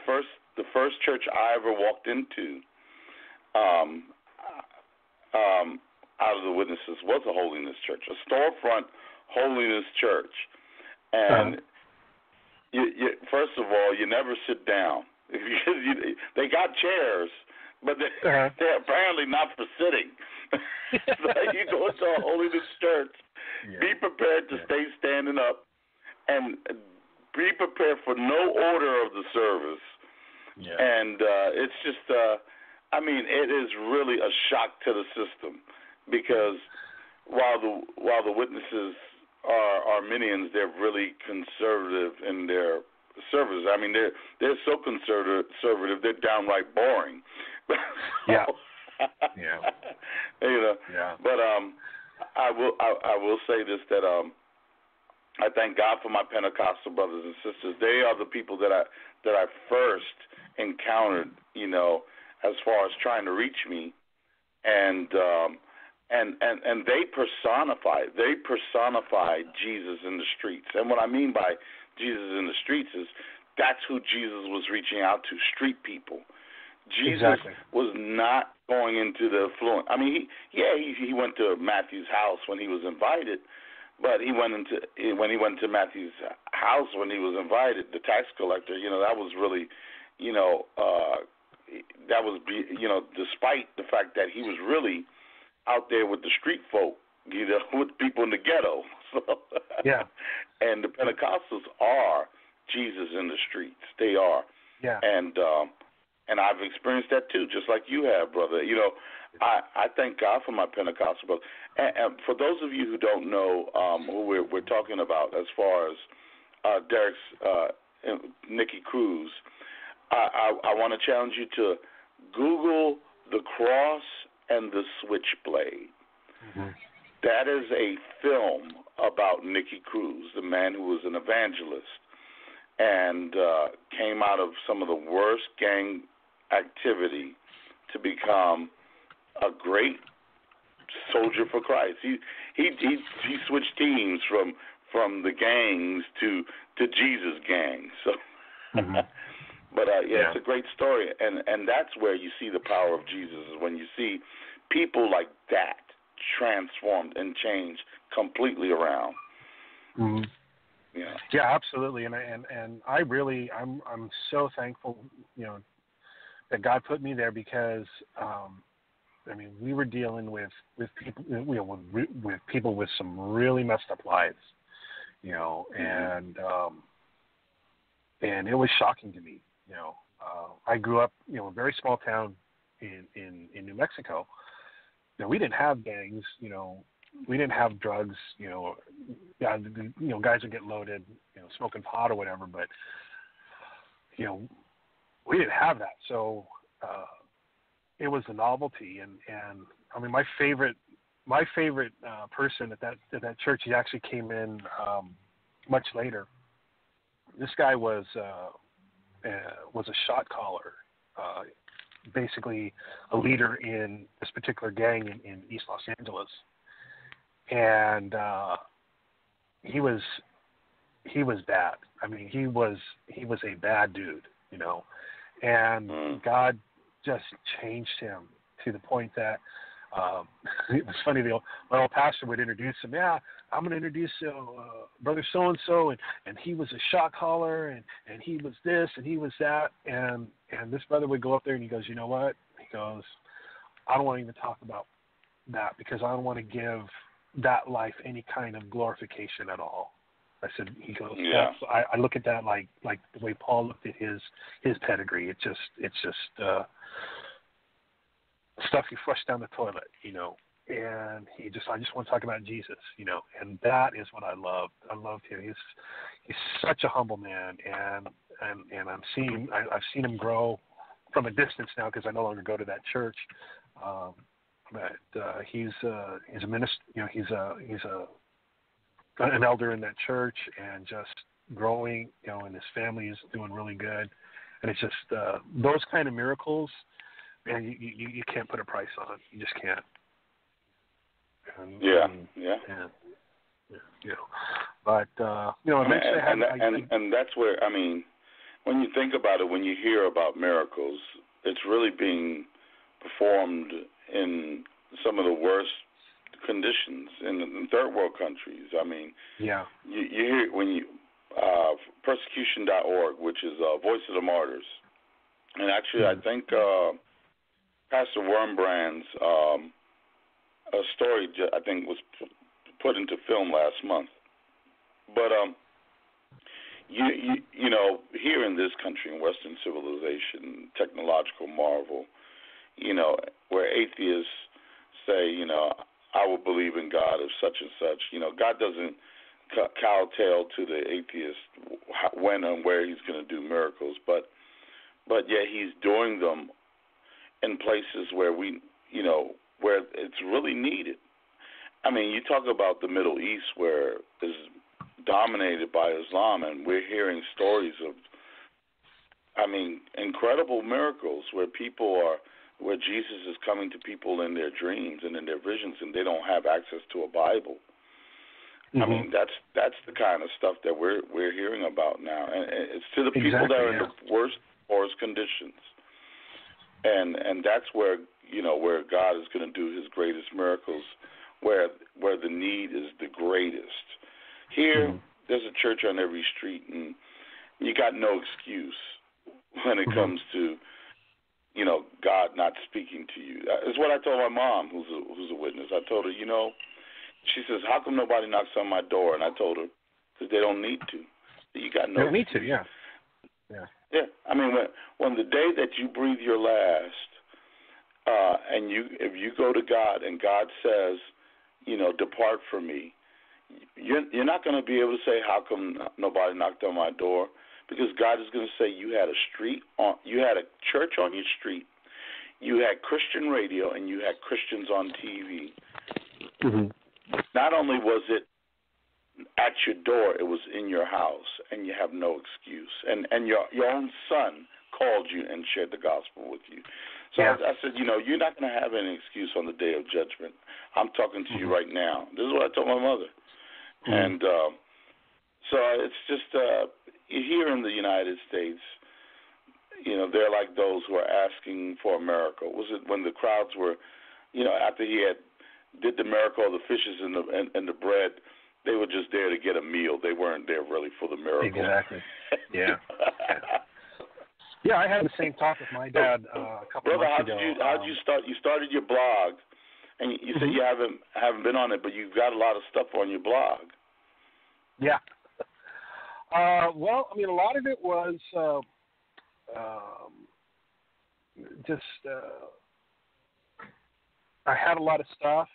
first church I ever walked into, out of the witnesses, was a holiness church, a storefront holiness church, and first of all, you never sit down. They got chairs, but they're apparently not for sitting. So you go to a holiness church, be prepared to stay standing up, and be prepared for no order of the service. Yeah. And it's just, it is really a shock to the system, because while the witnesses are Arminians, they're really conservative in their service. They're so conservative, they're downright boring. Yeah. Yeah. But I will say this, that I thank God for my Pentecostal brothers and sisters. They are the people that I first encountered, as far as trying to reach me, and they personify Jesus in the streets. And what I mean by Jesus in the streets is that's who Jesus was reaching out to, street people. Jesus was not going into the affluent. He went to Matthew's house when he was invited, but when he went to Matthew's house when he was invited, the tax collector, that was really, despite the fact that he was really out there with the street folk, with people in the ghetto. So, yeah. And the Pentecostals are Jesus in the streets. They are. Yeah. And I've experienced that too, just like you have, brother. I thank God for my Pentecostal brothers. And for those of you who don't know who we're talking about, as far as Derek's Nikki Cruz, I want to challenge you to Google the cross and the switchblade. Mm-hmm. That is a film about Nikki Cruz, the man who was an evangelist and came out of some of the worst gang activity to become a great soldier for Christ. He switched teams from the gangs to Jesus gang. So, mm-hmm. But it's a great story, and that's where you see the power of Jesus, is when you see people like that transformed and changed completely around. Mm-hmm. Yeah. Yeah, absolutely, and I really I'm so thankful, that God put me there, because we were dealing with people, with people with some really messed up lives, and it was shocking to me, I grew up, in a very small town in New Mexico. We didn't have gangs, we didn't have drugs, guys would get loaded, smoking pot or whatever, but, we didn't have that. So it was a novelty. And I mean, my favorite person at that church, he actually came in much later. This guy was a shot caller, basically a leader in this particular gang in East Los Angeles, and he was bad. I mean, he was a bad dude, and God just changed him to the point that it was funny. My old pastor would introduce him. Yeah, I'm going to introduce brother so and so, and he was a shot caller, and he was this, and he was that, and this brother would go up there and he goes, you know what? He goes, I don't want to even talk about that because I don't want to give that life any kind of glorification at all. I said, he goes, yeah. I look at that like the way Paul looked at his pedigree. It's just stuff you flush down the toilet, and I just want to talk about Jesus, and that is what I loved. I loved him. He's such a humble man, and I've seen him grow from a distance now because I no longer go to that church. But he's a minister, he's an elder in that church, and just growing, and his family is doing really good, and it's just those kind of miracles. Man, you can't put a price on. You just can't. Yeah. But eventually, and that's where, I mean, when you think about it, when you hear about miracles, it's really being performed in some of the worst conditions in third world countries. I mean, yeah. You hear when you persecution.org, which is Voice of the Martyrs, and actually, I think. Pastor Wormbrand's a story, I think, was put into film last month. But here in this country, in Western civilization, technological marvel, where atheists say, I will believe in God of such and such. God doesn't kowtow to the atheist when and where He's going to do miracles, but yet He's doing them in places where where it's really needed. I mean, you talk about the Middle East where it's dominated by Islam, and we're hearing stories of, incredible miracles where where Jesus is coming to people in their dreams and in their visions, and they don't have access to a Bible. Mm-hmm. I mean, that's the kind of stuff that we're hearing about now, and it's to the people that are in the worst conditions. And that's where where God is going to do His greatest miracles, where the need is the greatest. Here, there's a church on every street, and you got no excuse when it comes to God not speaking to you. It's what I told my mom, who's a witness. I told her, she says, how come nobody knocks on my door? And I told her, because they don't need to. You got no. They don't need to, yeah. Yeah, I mean, when the day that you breathe your last, and if you go to God and God says, depart from me, you're not going to be able to say, how come nobody knocked on my door? Because God is going to say you had a church on your street, you had Christian radio, and you had Christians on TV. Mm-hmm. Not only was it at your door, it was in your house, and you have no excuse. And your own son called you and shared the gospel with you. So I said, you're not going to have any excuse on the day of judgment. I'm talking to you right now. This is what I told my mother. And so it's just here in the United States, they're like those who are asking for a miracle. Was it when the crowds were, after he did the miracle of the fishes and the bread, they were just there to get a meal. They weren't there really for the miracle. Exactly. Yeah. Yeah, I had the same talk with my dad a couple months ago. How did you start? You started your blog, and you said you haven't been on it, but you've got a lot of stuff on your blog. Yeah. Well, I mean, a lot of it was I had a lot of stuff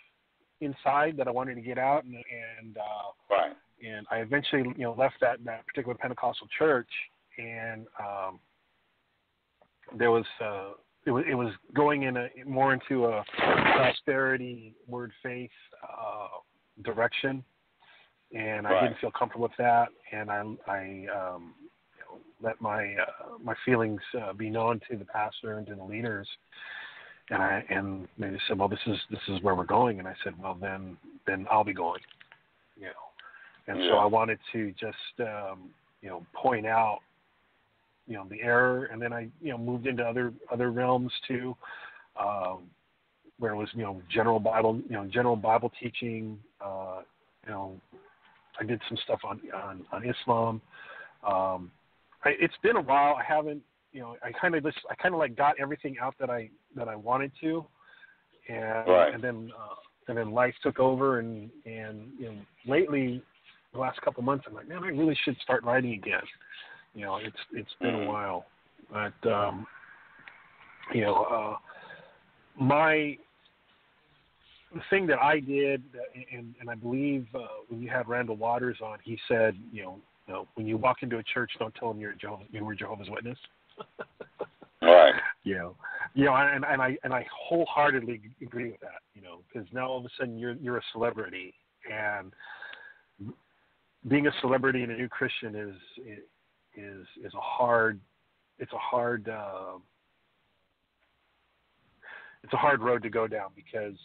inside that I wanted to get out, and right. And I eventually, left that particular Pentecostal church, and there was it was going more into a prosperity, word, faith direction, and I didn't feel comfortable with that, and I let my feelings be known to the pastor and to the leaders, and they said, well, this is where we're going, and I said, well, then I'll be going, and so I wanted to just point out the error, and then I moved into other realms too, where it was general Bible teaching. I did some stuff on Islam. It's been a while. I haven't, I kind of like got everything out that I wanted to, and then life took over, and lately, the last couple of months, I'm like, man, I really should start writing again. It's been a while, but the thing that I did, and I believe when you had Randall Waters on, he said, when you walk into a church, don't tell them you're Jehovah's Witness. Right. And I wholeheartedly agree with that. Because now all of a sudden you're a celebrity, and being a celebrity and a new Christian is a hard road to go down, because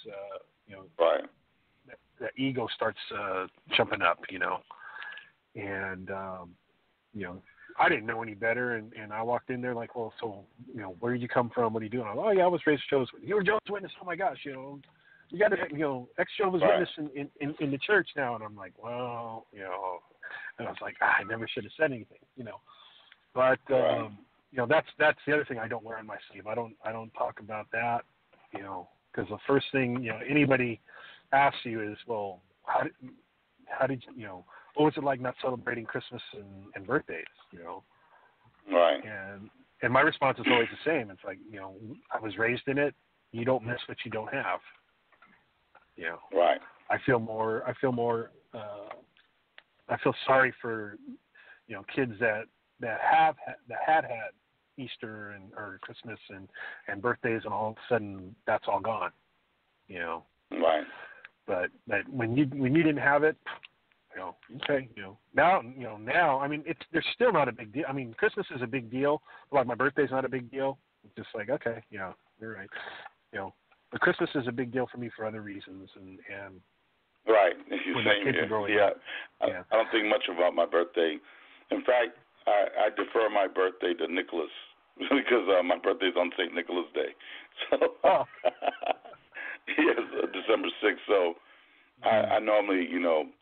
that ego starts jumping up, and I didn't know any better, and I walked in there like, well, so where did you come from? What are you doing? Oh yeah, I was raised Jehovah's Witness. You were Jehovah's Witness? Oh my gosh, you got ex-Jehovah's Witness in the church now, and I'm like, well, and I was like, I never should have said anything, but that's the other thing I don't wear on my sleeve. I don't talk about that, because the first thing anybody asks you is, well, how did you what was it like not celebrating Christmas and birthdays, Right. And my response is always the same. It's like, I was raised in it. You don't miss what you don't have. Right. I feel sorry for kids that had Easter or Christmas and birthdays, and all of a sudden that's all gone. Right. But when you didn't have it, okay, now I mean they're still not a big deal. I mean, Christmas is a big deal, but like my birthday's not a big deal. It's just like, okay, you're right. But Christmas is a big deal for me for other reasons, and right. Same here. Yeah. I don't think much about my birthday. In fact, I defer my birthday to Nicholas because my birthday's on St. Nicholas Day. So yes, December 6th. So I normally,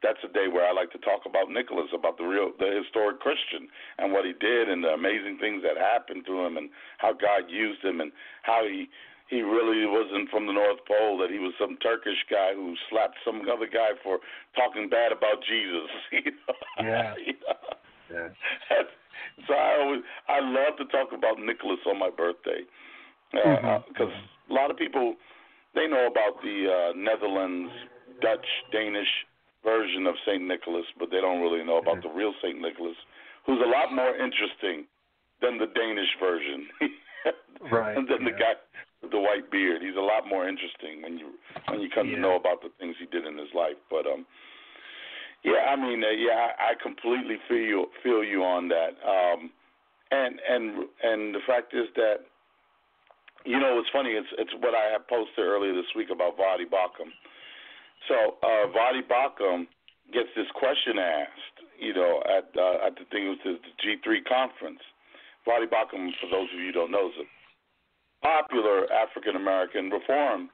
that's a day where I like to talk about Nicholas, about the historic Christian and what he did and the amazing things that happened to him and how God used him and how he really wasn't from the North Pole, that he was some Turkish guy who slapped some other guy for talking bad about Jesus. Yeah. Yeah. So I love to talk about Nicholas on my birthday because a lot of people, they know about the Netherlands, Dutch, Danish version of St. Nicholas, but they don't really know about the real St. Nicholas, who's a lot more interesting than the Danish version. Right. And then the guy with the white beard, he's a lot more interesting when you come to know about the things he did in his life. But I completely feel you on that. And the fact is that, it's funny. It's what I had posted earlier this week about Vadi Bakum. So Vadi Bakum gets this question asked, at I think it was the G3 conference. Vadi Bakum, for those of you who don't know, is a popular African-American Reformed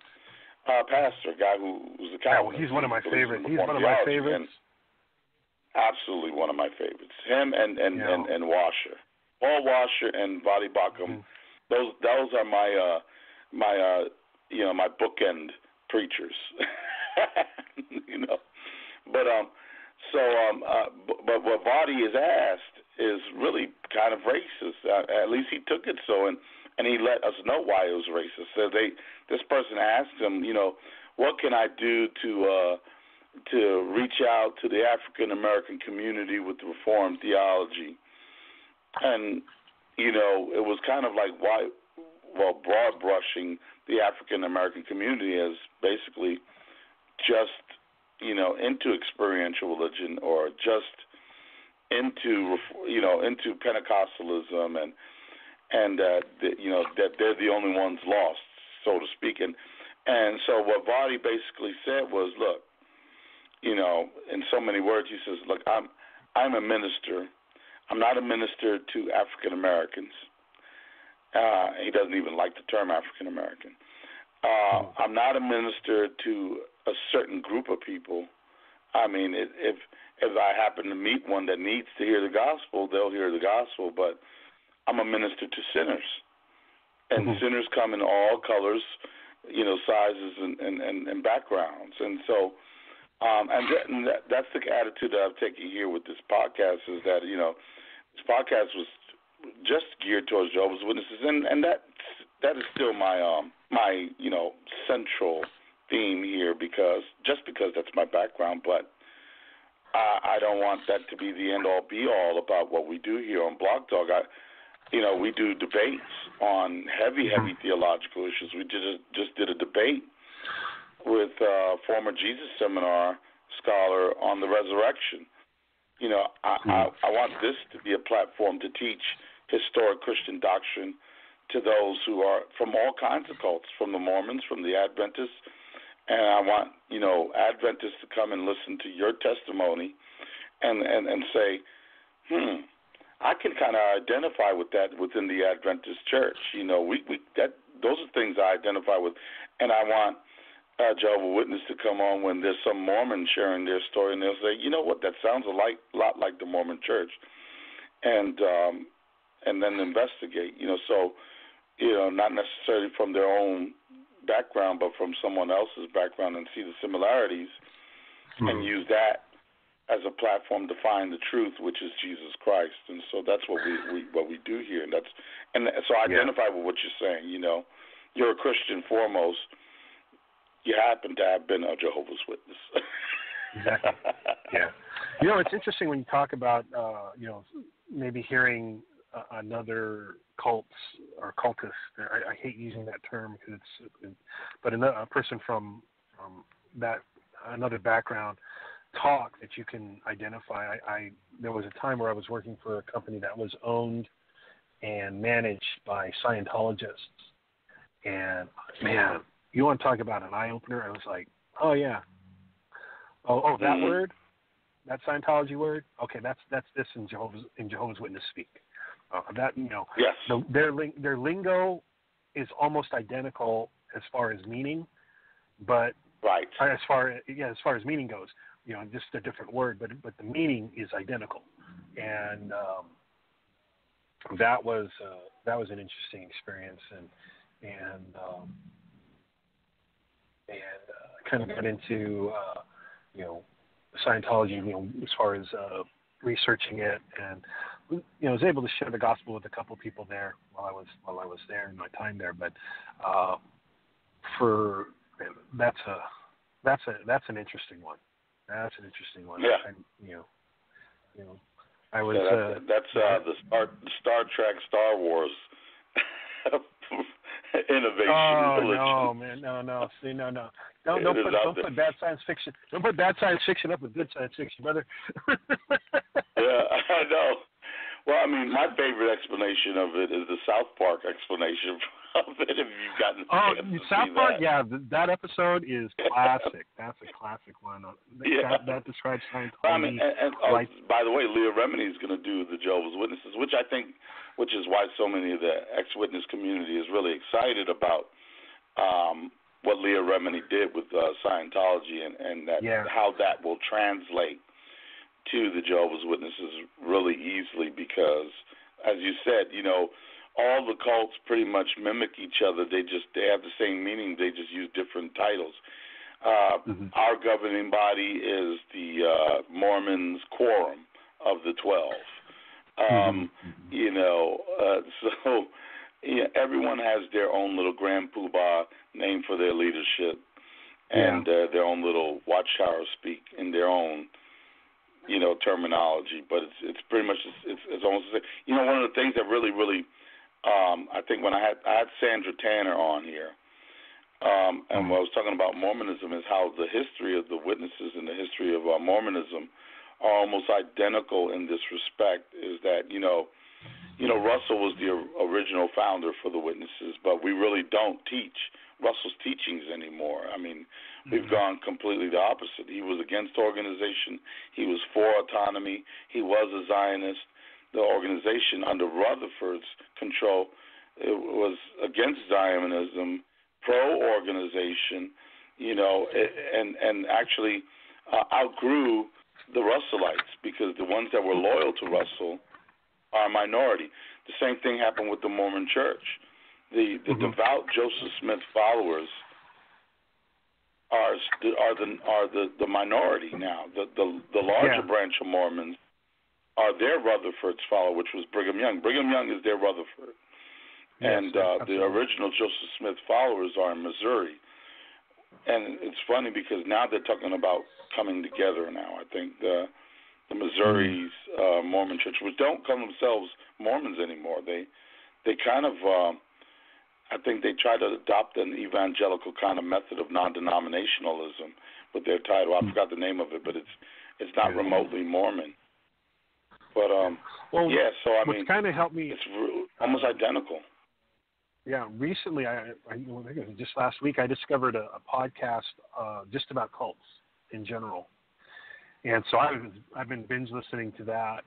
pastor, guy who's a Calvinist. He's one of my favorites. He's one of my favorites. Absolutely one of my favorites. Him and Washer. Paul Washer and Vadi Bakum. Those are my my bookend preachers. But what Vadi is asked is really kind of racist. At least he took it so, and he let us know why it was racist. So this person asked him, what can I do to reach out to the African American community with Reformed theology? And it was kind of like broad brushing the African American community as basically just into experiential religion or just into Pentecostalism and that they're the only ones lost, so to speak. And so what Vardy basically said was, look, in so many words, he says, look, I'm a minister. I'm not a minister to African Americans. He doesn't even like the term African American. I'm not a minister to a certain group of people. I mean, if I happen to meet one that needs to hear the gospel, they'll hear the gospel. But I'm a minister to sinners, and sinners come in all colors, sizes and backgrounds. And so, that's the attitude that I've taken here with this podcast is that this podcast was just geared towards Jehovah's Witnesses, and that is still my central theme here because that's my background, but I don't want that to be the end all be all about what we do here on Blog Talk. We do debates on heavy theological issues. We just did a debate with former Jesus Seminar scholar on the resurrection. I want this to be a platform to teach historic Christian doctrine to those who are from all kinds of cults, from the Mormons, from the Adventists, and I want Adventists to come and listen to your testimony and say, I can kind of identify with that within the Adventist church. Those are things I identify with, and I want Jehovah's Witness to come on when there's some Mormon sharing their story, and they'll say, you know what, that sounds a lot like the Mormon church, and then investigate. Not necessarily from their own background, but from someone else's background, and see the similarities, and use that as a platform to find the truth, which is Jesus Christ. And so that's what we do here, and so I identify with what you're saying. You're a Christian foremost. You happen to have been a Jehovah's Witness. Exactly. Yeah. It's interesting when you talk about maybe hearing another cult or cultist. I hate using that term because but a person from that another background talk that you can identify. There was a time where I was working for a company that was owned and managed by Scientologists, and man, you want to talk about an eye opener? I was like, oh yeah, oh that word, that Scientology word. Okay, that's this in Jehovah's Witness speak. Yes. Their lingo is almost identical as far as meaning, but right as far as meaning goes, just a different word, but the meaning is identical, and that was an interesting experience, and kind of got into Scientology, as far as researching it, and was able to share the gospel with a couple people there while I was there in my time there. But that's an interesting one. That's an interesting one. Yeah. I was. That's the Star Trek, Star Wars innovation. Oh religion. no, man, no. See, no. Don't put bad science fiction. Don't put bad science fiction up with good science fiction, brother. Yeah, I know. Well, I mean, my favorite explanation of it is the South Park explanation of it. If you've gotten South Park, yeah, that episode is classic. That's a classic one. That describes Scientology. I mean, by the way, Leah Remini is going to do the Jehovah's Witnesses, which is why so many of the ex-witness community is really excited about what Leah Remini did with Scientology and how that will translate to the Jehovah's Witnesses really easily, because, as you said, all the cults pretty much mimic each other. They have the same meaning. They just use different titles. Our governing body is the Mormons' Quorum of the 12, You know, so everyone has their own little grand poobah name for their leadership, and their own little watchtower speak in their own, you know, terminology. But it's pretty much it's almost the same. You know, one of the things that really I think when I had Sandra Tanner on here, and when I was talking about Mormonism, is how the history of the witnesses and the history of Mormonism are almost identical in this respect. Is that you know Russell was the original founder for the witnesses, but we really don't teach Russell's teachings anymore. I mean, we've gone completely the opposite. He was against organization. He was for autonomy. He was a Zionist. The organization under Rutherford's control, it was against Zionism, pro-organization, you know, and actually outgrew the Russellites, because the ones that were loyal to Russell are a minority. The same thing happened with the Mormon Church. The devout Joseph Smith followers are the minority now. The larger branch of Mormons are their Rutherford's follower, which was Brigham Young. Brigham Young is their Rutherford. And the original Joseph Smith followers are in Missouri. And it's funny because now they're talking about coming together now. I think the Missouri's Mormon Church, which don't call themselves Mormons anymore. They kind of, I think they try to adopt an evangelical kind of method of non-denominationalism with their title. I forgot the name of it, but it's not remotely Mormon. But so I mean, kind of helped me. It's almost identical. Yeah, recently, I think it was just last week, I discovered a podcast just about cults in general, and so I've been binge listening to that,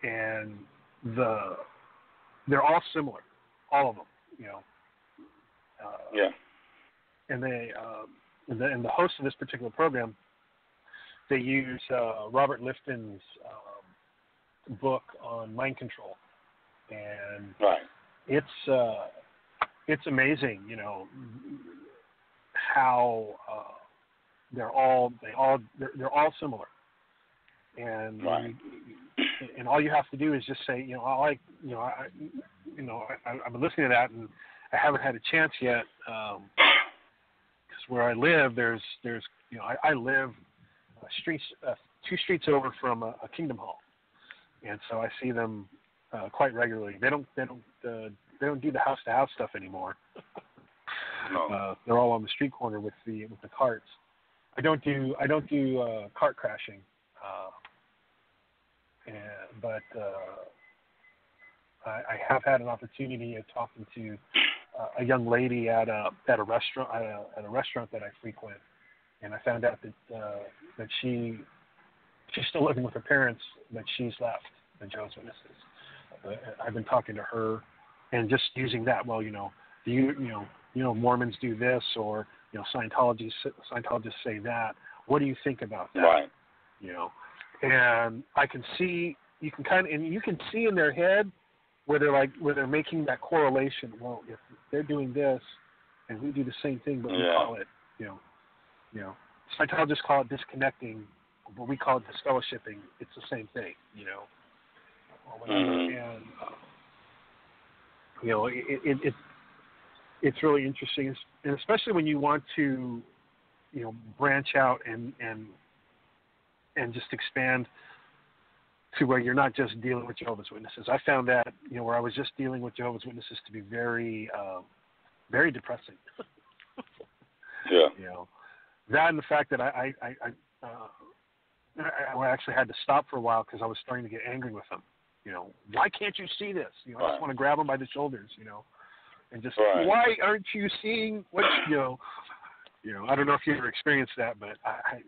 and they're all similar, all of them, you know. And they and the host of this particular program, they use Robert Lifton's book on mind control, and it's amazing, you know, how they're all similar, and and all you have to do is just say, you know, I've been listening to that, and I haven't had a chance yet, because where I live, there's you know, I live two streets over from a Kingdom Hall, and so I see them quite regularly. They don't do the house to house stuff anymore. No. They're all on the street corner with the carts. I don't do cart crashing, but I have had an opportunity of talking to a young lady at a restaurant that I frequent, and I found out that she's still living with her parents, but she's left the Jehovah's Witnesses. I've been talking to her, and just using that. Well, you know, Mormons do this, or you know, Scientologists say that. What do you think about that? Right. You know, and you can see in their head where they're making that correlation. Well, if they're doing this, and we do the same thing, but we call it, you know, Scientologists call it disconnecting, but we call it disfellowshipping. It's the same thing, you know. And you know, it's really interesting, and especially when you want to, you know, branch out and just expand to where you're not just dealing with Jehovah's Witnesses. I found that, you know, where I was just dealing with Jehovah's Witnesses to be very, very depressing. Yeah. You know, that and the fact that I actually had to stop for a while because I was starting to get angry with them. You know, why can't you see this? You know, I just want to grab them by the shoulders, you know, and just, why aren't you seeing what, you know, I don't know if you ever experienced that, but I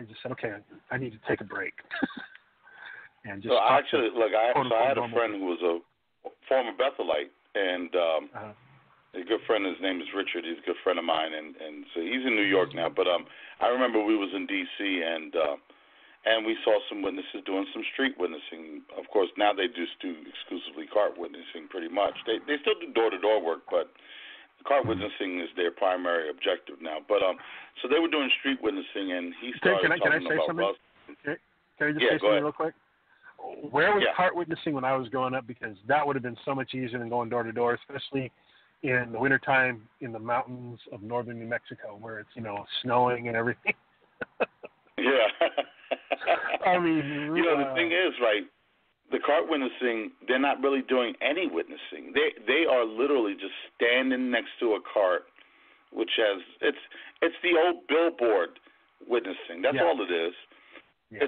just said, okay, I need to take a break. And just I had a friend who was a former Bethelite, and a good friend, his name is Richard. He's a good friend of mine, and so he's in New York now. But I remember we was in D.C., and we saw some witnesses doing some street witnessing. Of course, now they just do exclusively cart witnessing pretty much. They still do door-to-door work, but cart witnessing is their primary objective now. But so they were doing street witnessing, and he started talking about Russ. Can I just say something real quick? where was cart witnessing when I was growing up? Because that would have been so much easier than going door to door, especially in the wintertime in the mountains of northern New Mexico, where it's, snowing and everything. Yeah. I mean, the thing is, right, the cart witnessing, they're not really doing any witnessing. They are literally just standing next to a cart, which has, it's the old billboard witnessing. That's all it is. Yeah.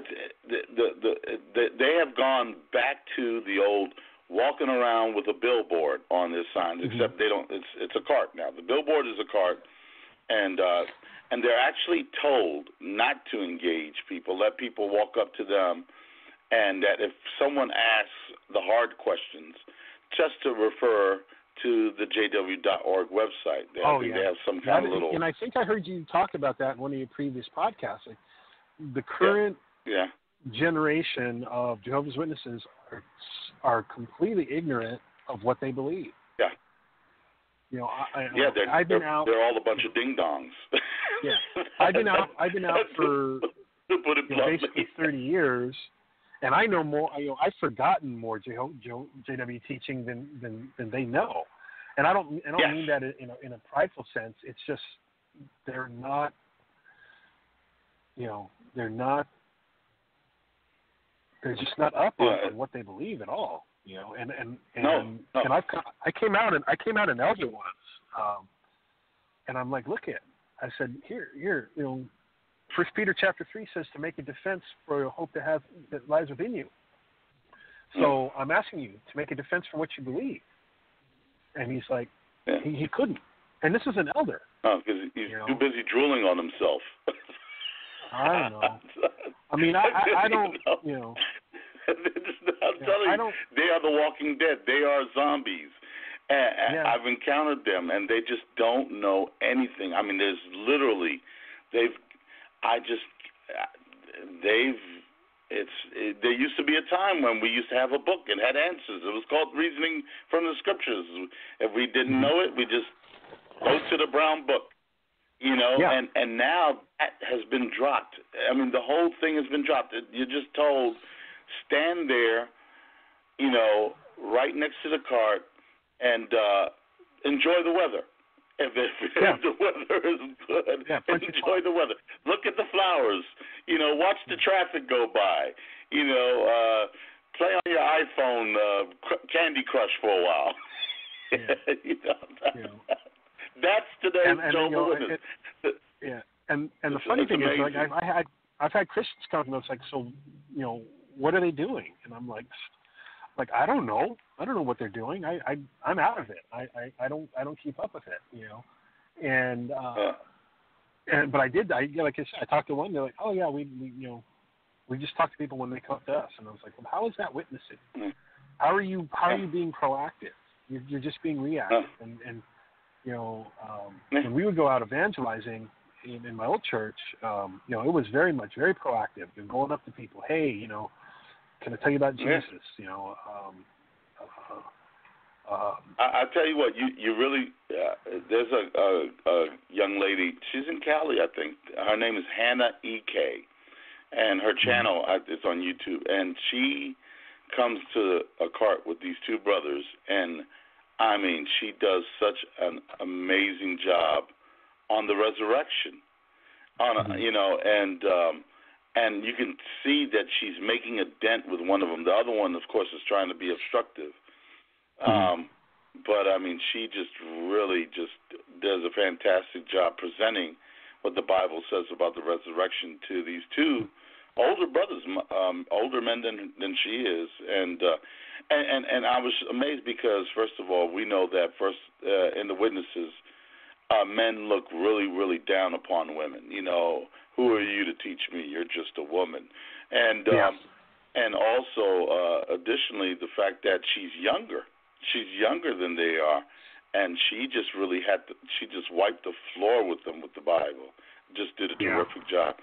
They have gone back to the old walking around with a billboard on their signs, except they don't. It's a cart now. The billboard is a cart, and they're actually told not to engage people, let people walk up to them, and that if someone asks the hard questions, just to refer to the jw.org website. They have some kind of little. And I think I heard you talk about that in one of your previous podcasts. Like, the current generation of Jehovah's Witnesses are completely ignorant of what they believe. Yeah. I've been out. They're all a bunch of ding dongs. Yeah, I've been out for basically 30 years, and I know more. I've forgotten more JW teaching than they know, and I don't mean that in a prideful sense. It's just they're not. They're just not up on what they believe at all. And I came out an elder once, and I'm like, look at. I said, here, 1 Peter chapter 3 says to make a defense for your hope that lies within you. So I'm asking you to make a defense for what you believe. And he's like, he couldn't. And this is an elder. Oh, because he's too busy drooling on himself. I don't know. I mean, I don't, I'm telling you, they are the walking dead. They are zombies. And I've encountered them, and they just don't know anything. I mean, there used to be a time when we used to have a book and had answers. It was called Reasoning from the Scriptures. If we didn't know it, we just go to the brown book, and now that has been dropped. I mean, the whole thing has been dropped. You're just told, stand there, right next to the cart, and enjoy the weather. If the weather is good, enjoy the weather. Look at the flowers. Watch the traffic go by. Play on your iPhone Candy Crush for a while. That's today's Jehovah's Witness. And the funny thing is, like, I've had Christians come to me. It's like, so what are they doing? And I'm like I don't know. I don't know what they're doing. I'm out of it. I don't keep up with it, And but I did. Like I said, I talked to one. They're like, oh yeah, we just talk to people when they come to us. And I was like, well, how is that witnessing? How are you being proactive? You're just being reactive. And when we would go out evangelizing in my old church, it was very proactive. You're going up to people. Hey, can I tell you about Jesus? I tell you what, you really there's a young lady. She's in Cali, I think. Her name is Hannah E.K. and her channel is on YouTube. And she comes to a cart with these two brothers, and I mean, she does such an amazing job on the resurrection. And you can see that she's making a dent with one of them. The other one, of course, is trying to be obstructive. But, I mean, she just really does a fantastic job presenting what the Bible says about the resurrection to these two older brothers, older men than she is. And I was amazed because, first of all, we know that in the witnesses, men look really, really down upon women. Who are you to teach me? You're just a woman. And also, additionally, the fact that she's younger. She's younger than they are, and she just really she just wiped the floor with them with the Bible. Just did a terrific job.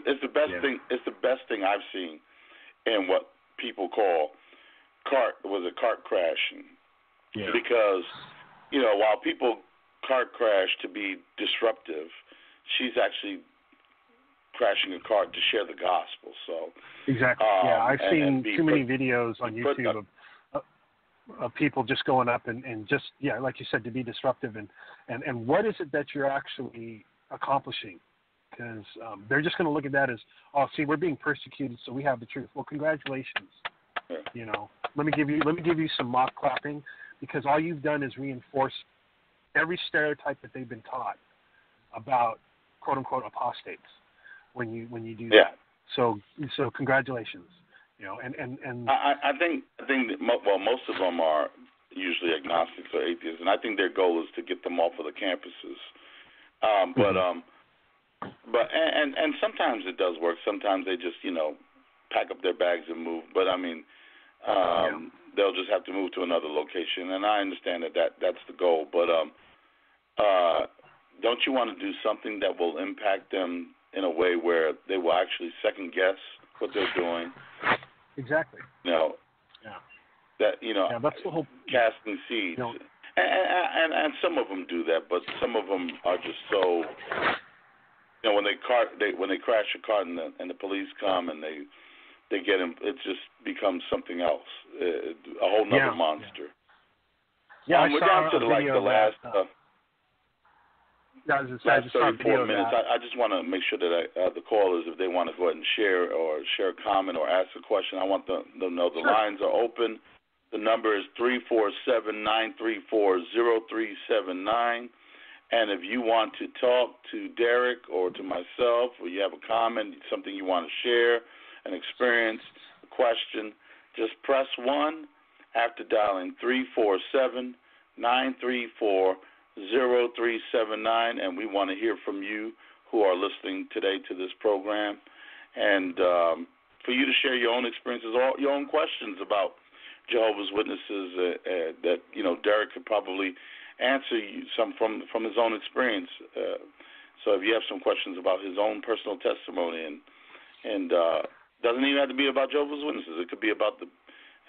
It's the best thing. It's the best thing I've seen in what people call cart crashing. Because while people cart crash to be disruptive, she's actually Exactly. crashing a car to share the gospel. So Exactly. Yeah, I've seen too many be videos on YouTube of people just going up and just, yeah, like you said, to be disruptive. And what is it that you're actually accomplishing? Because they're just going to look at that as, oh, see, we're being persecuted, so we have the truth. Well, congratulations. Yeah. You know, let me give you some mock clapping, because all you've done is reinforce every stereotype that they've been taught about quote unquote apostates when you do that. So congratulations. You know, and I think that, well, most of them are usually agnostics or atheists, and I think their goal is to get them off of the campuses. But sometimes it does work. Sometimes they just, pack up their bags and move. But I mean, they'll just have to move to another location, and I understand that's the goal. But don't you want to do something that will impact them in a way where they will actually second guess what they're doing? Exactly. Yeah. That that's the whole casting seeds. And some of them do that, but some of them are just so. When they crash a car and the police come and they get him, it just becomes something else, a whole nother monster. Yeah, we're down to the last. Last 34 minutes. I just want to make sure that the callers, if they want to go ahead and share a comment or ask a question, I want them to know the lines are open. The number is 347-934-0379. And if you want to talk to Derek or to myself, or you have a comment, something you want to share, an experience, a question, just press 1 after dialing 347-934-0379, and we want to hear from you who are listening today to this program, and for you to share your own experiences or your own questions about Jehovah's Witnesses that Derek could probably answer you some from his own experience. So if you have some questions about his own personal testimony, and doesn't even have to be about Jehovah's Witnesses, it could be about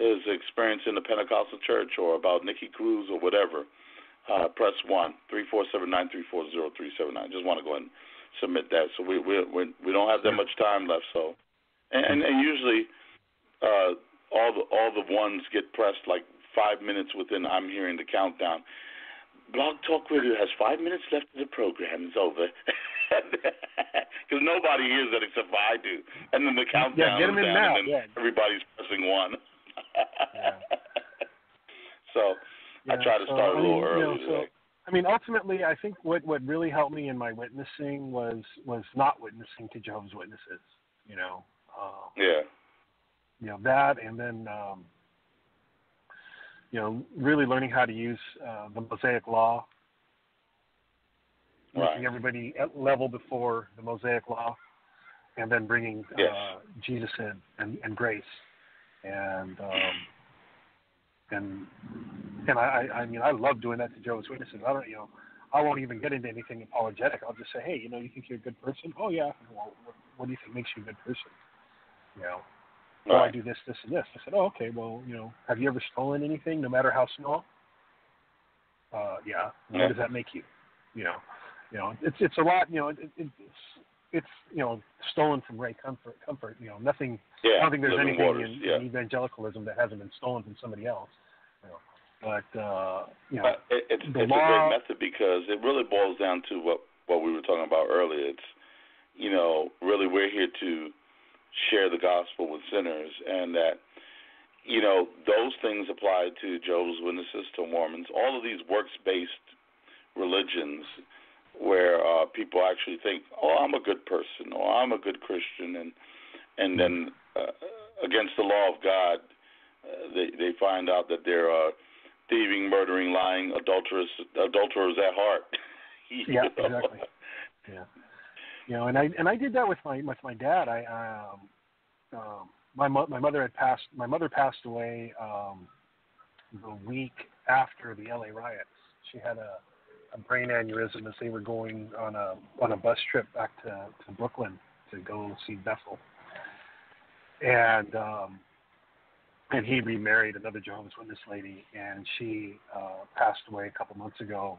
his experience in the Pentecostal church or about Nikki Cruz or whatever. Press 1, 347-934-0379. Just want to go ahead and submit that. So we don't have that much time left. So, and usually all the ones get pressed like 5 minutes within I'm hearing the countdown. Blog Talk Radio has 5 minutes left of the program. It's over. Because nobody hears that except for I do. And then the countdown is down, now. And then everybody's pressing 1. So I try to start a little early today. I mean, ultimately, I think what really helped me in my witnessing was not witnessing to Jehovah's Witnesses. That, and then really learning how to use the Mosaic Law, making everybody level before the Mosaic Law, and then bringing Jesus in and grace, and I mean, I love doing that to Jehovah's Witnesses. I won't even get into anything apologetic. I'll just say, hey, you think you're a good person? Oh yeah. Well, what do you think makes you a good person? Oh, I do this, this, and this. I said, oh, okay. Well, have you ever stolen anything, no matter how small? Yeah. What does that make you? It's a lot. It's stolen from great comfort. Nothing. I don't think there's anything in evangelicalism that hasn't been stolen from somebody else. But it's a great method, because it really boils down to what we were talking about earlier. It's really we're here to share the gospel with sinners, and that those things apply to Jehovah's Witnesses, to Mormons, all of these works-based religions where people actually think, oh, I'm a good person, or I'm a good Christian, and then against the law of God, they find out that they're thieving, murdering, lying, adulterers at heart. Yeah, exactly. Yeah. And I did that with my dad. My mother had passed. My mother passed away the week after the LA riots. She had a brain aneurysm as they were going on a bus trip back to Brooklyn to go see Bethel. And he remarried another Jehovah's Witness lady, and she passed away a couple months ago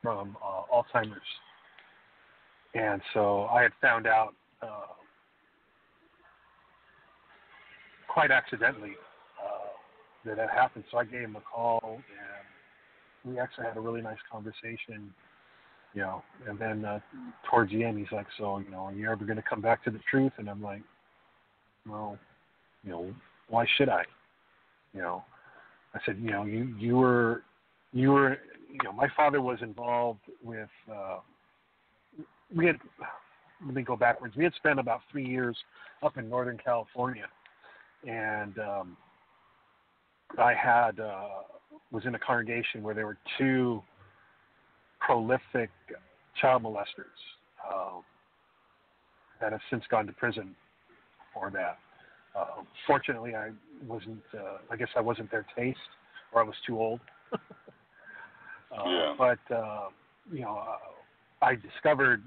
from Alzheimer's. And so I had found out quite accidentally that had happened. So I gave him a call, and we actually had a really nice conversation, and then towards the end, he's like, so, are you ever going to come back to the truth? And I'm like, well, why should I? I said, you were, my father was involved with, let me go backwards. We had spent about 3 years up in Northern California, and I was in a congregation where there were 2 prolific child molesters that have since gone to prison for that. Fortunately, I guess I wasn't their taste, or I was too old. But, I discovered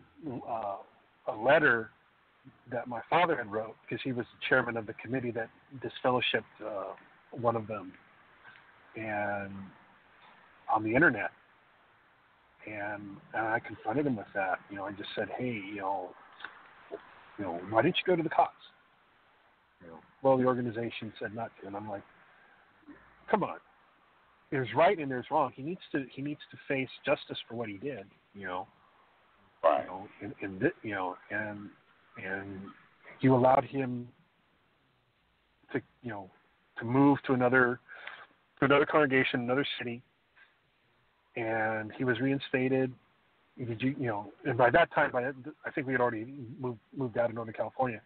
a letter that my father had wrote, because he was the chairman of the committee that disfellowshipped one of them, and on the internet. And I confronted him with that. I just said, hey, why didn't you go to the cops? Well, the organization said not to, and I'm like, come on. There's right and there's wrong. He needs to face justice for what he did. Right. And you allowed him to move to another congregation, another city, and he was reinstated. And by that time, I think we had already moved out of Northern California.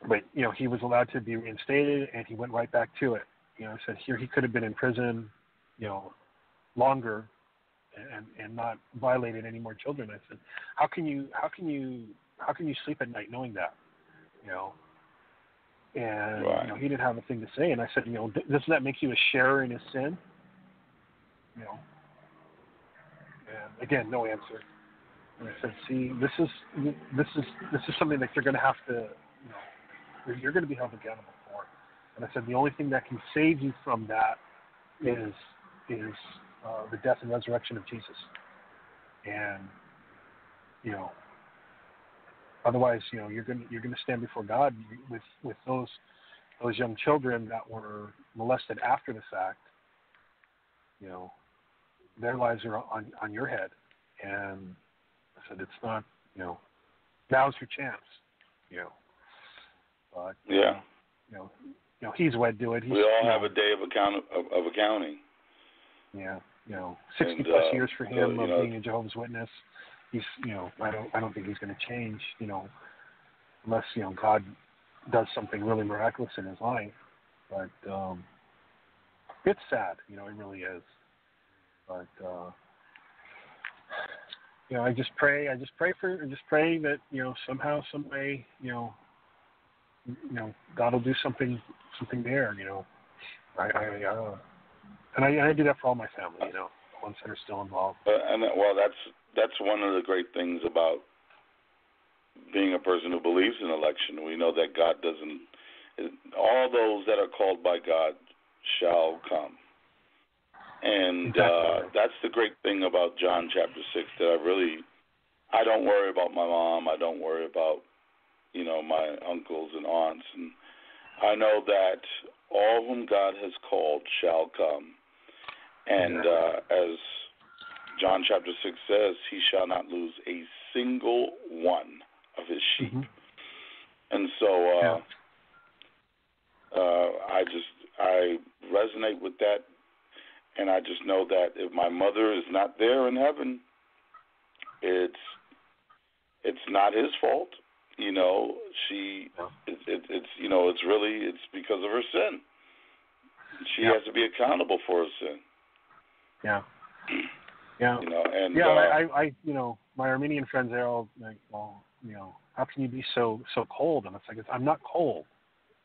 But he was allowed to be reinstated, and he went right back to it. I said here he could have been in prison, longer, and not violated any more children. I said, how can you sleep at night knowing that? And right. He didn't have a thing to say. And I said, doesn't that make you a sharer in his sin? And again, no answer. And I said, see, this is something that you're going to have to, you're going to be held accountable for. And I said, the only thing that can save you from that is the death and resurrection of Jesus. And otherwise, you're going to stand before God with those young children that were molested after the fact. Their lives are on your head. And I said, it's not. Now's your chance. But he's wed to it. We all have a day of accounting. Yeah, 60 plus years for him of being a Jehovah's Witness. He's, I don't think he's going to change, unless God does something really miraculous in his life. But it's sad, it really is. But I just pray that somehow, some way, God will do something there. And I do that for all my family, the ones that are still involved. That's one of the great things about being a person who believes in election. We know that God doesn't. All those that are called by God shall come. And exactly. That's the great thing about John chapter 6, that I don't worry about my mom. I don't worry about, my uncles and aunts. And I know that all whom God has called shall come. And as John chapter 6 says, he shall not lose a single one of his sheep. Mm-hmm. And so I resonate with that. And I just know that if my mother is not there in heaven, it's not his fault. It's because of her sin. She has to be accountable for her sin. Yeah. My Armenian friends, they're all like, well, how can you be so cold? And it's like, I'm not cold.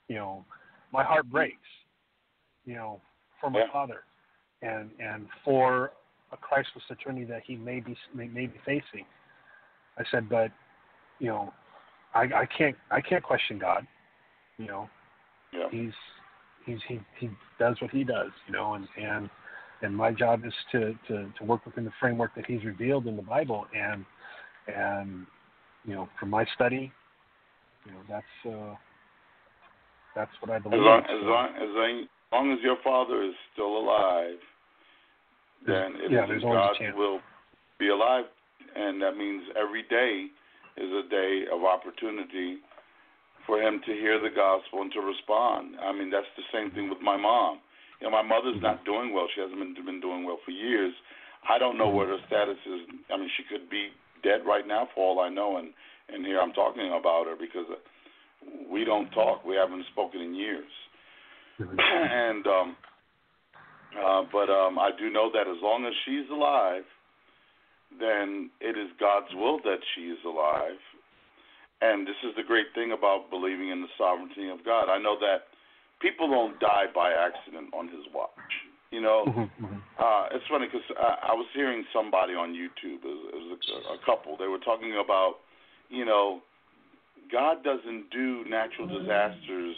My heart breaks, for my father. And for a Christless eternity that he may be facing. I said, but I can't question God. He does what he does, and and my job is to work within the framework that He's revealed in the Bible, and from my study, that's what I believe. As long as your father is still alive, then God will be alive, and that means every day is a day of opportunity for him to hear the gospel and to respond. I mean, that's the same thing with my mom. My mother's not doing well. She hasn't been doing well for years. I don't know what her status is. I mean, she could be dead right now for all I know, and here I'm talking about her because we don't talk. We haven't spoken in years. And but I do know that as long as she's alive, then it is God's will that she is alive. And this is the great thing about believing in the sovereignty of God. I know that people don't die by accident on His watch. It's funny because I was hearing somebody on YouTube. It was a couple. They were talking about, God doesn't do natural disasters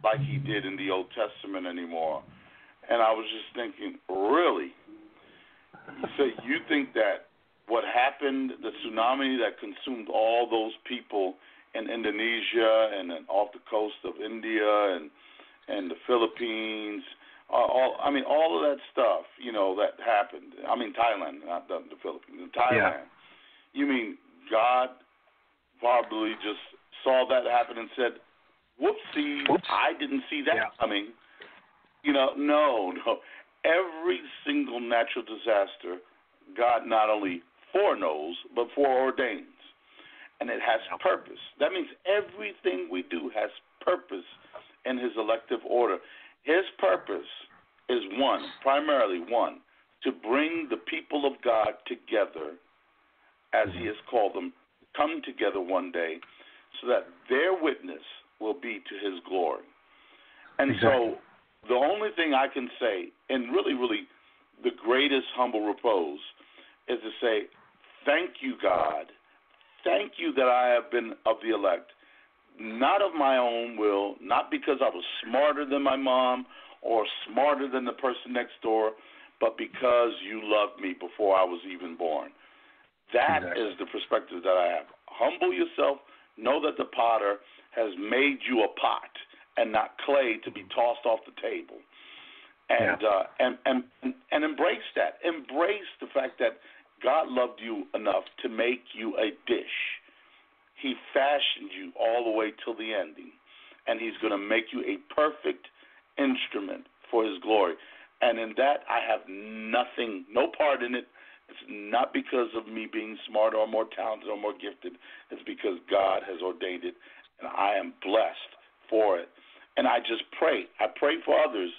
like He did in the Old Testament anymore. And I was just thinking, really? So you think that what happened, the tsunami that consumed all those people in Indonesia and off the coast of India and the Philippines, all of that stuff, that happened. I mean, Thailand, not the Philippines, Thailand. Yeah. You mean God probably just saw that happen and said, whoopsie, I didn't see that coming. No. Every single natural disaster, God not only foreknows, but foreordains. And it has purpose. That means everything we do has purpose in His elective order. His purpose is primarily to bring the people of God together, as He has called them, come together one day so that their witness will be to His glory. And so the only thing I can say, and really, really the greatest humble repose, is to say, thank you, God. Thank you that I have been of the elect, not of my own will, not because I was smarter than my mom or smarter than the person next door, but because you loved me before I was even born. That is the perspective that I have. Humble yourself. Know that the potter has made you a pot and not clay to be tossed off the table. And embrace that. Embrace the fact that God loved you enough to make you a dish. He fashioned you all the way till the ending, and He's going to make you a perfect instrument for His glory. And in that, I have nothing, no part in it. It's not because of me being smarter or more talented or more gifted. It's because God has ordained it, and I am blessed for it. And I just pray. I pray for others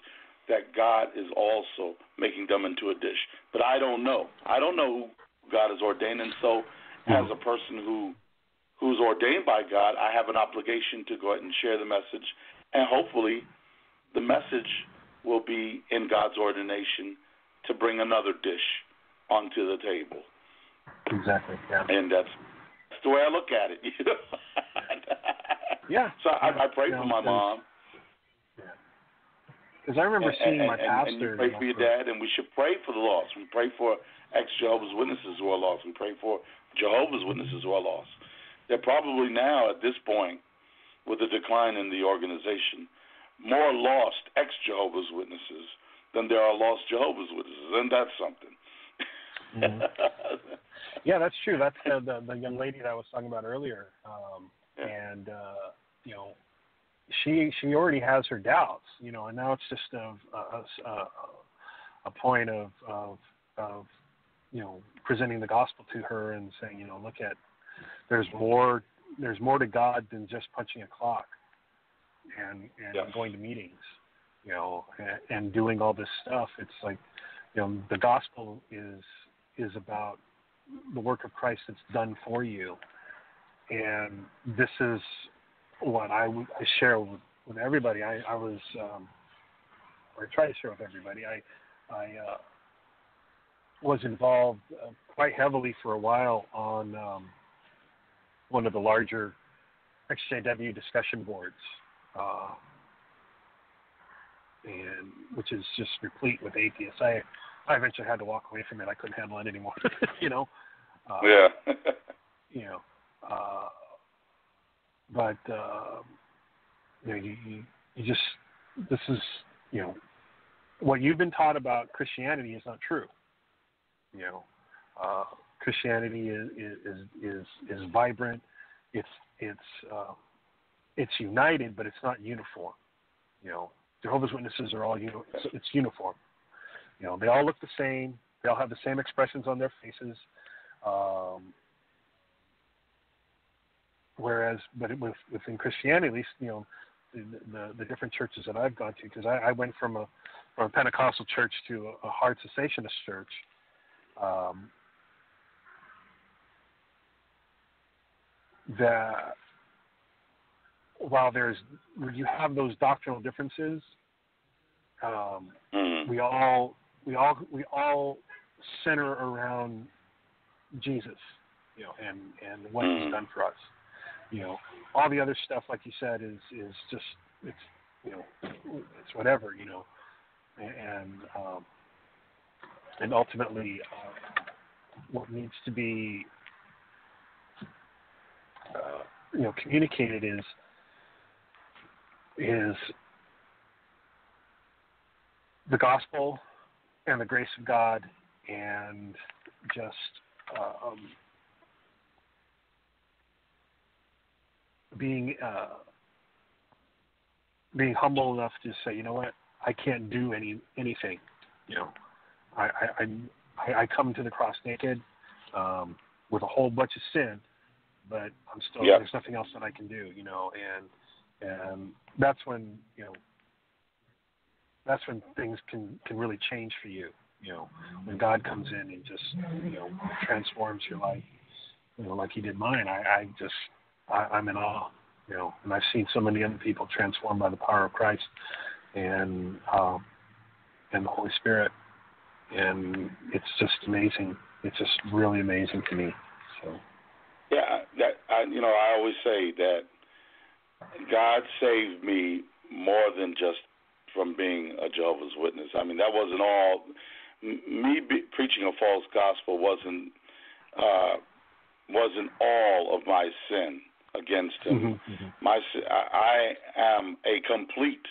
that God is also making them into a dish. But I don't know. I don't know who God has ordained. And so as a person who's ordained by God, I have an obligation to go ahead and share the message. And hopefully the message will be in God's ordination to bring another dish onto the table. Exactly, yeah. And that's the way I look at it. So I pray for my mom. Because I remember seeing my pastor. And you pray for your dad, and we should pray for the lost. We pray for ex-Jehovah's Witnesses who are lost. We pray for Jehovah's Witnesses who are lost. They're probably now, at this point, with the decline in the organization, more lost ex-Jehovah's Witnesses than there are lost Jehovah's Witnesses. And that's something. Yeah, that's true. That's the young lady that I was talking about earlier. And, she already has her doubts, and now it's just a point of presenting the gospel to her and saying, look at, there's more to God than just punching a clock and going to meetings, and doing all this stuff. It's like, the gospel is about the work of Christ that's done for you. And this is what I share with everybody. I try to share with everybody. I was involved quite heavily for a while on one of the larger XJW discussion boards, and which is just replete with atheists. I eventually had to walk away from it. I couldn't handle it anymore. You know. Yeah. You know. But you know, you just, this is, you know, what you've been taught about Christianity is not true. You know, Christianity is vibrant. It's united, but it's not uniform. You know, Jehovah's Witnesses are all it's uniform. You know, they all look the same. They all have the same expressions on their faces. Whereas, but within Christianity, at least, you know, the different churches that I've gone to, because I went from a Pentecostal church to a hard cessationist church. That while you have those doctrinal differences, we all center around Jesus, you know, and what He's done for us. You know, all the other stuff, like you said, is just, it's, you know, it's whatever, you know, and ultimately what needs to be you know, communicated is the gospel and the grace of God, and just being humble enough to say, you know what, I can't do anything. You know, I come to the cross naked with a whole bunch of sin, but I'm still there's nothing else that I can do. You know, and that's when, you know, that's when things can really change for you. You know, when God comes in and just, you know, transforms your life, you know, like He did mine. I'm in awe, you know, and I've seen so many other people transformed by the power of Christ and the Holy Spirit, and it's just amazing. It's just really amazing to me. So. Yeah, you know, I always say that God saved me more than just from being a Jehovah's Witness. I mean, that wasn't all. Preaching a false gospel wasn't all of my sin against Him. Mm-hmm. I am a complete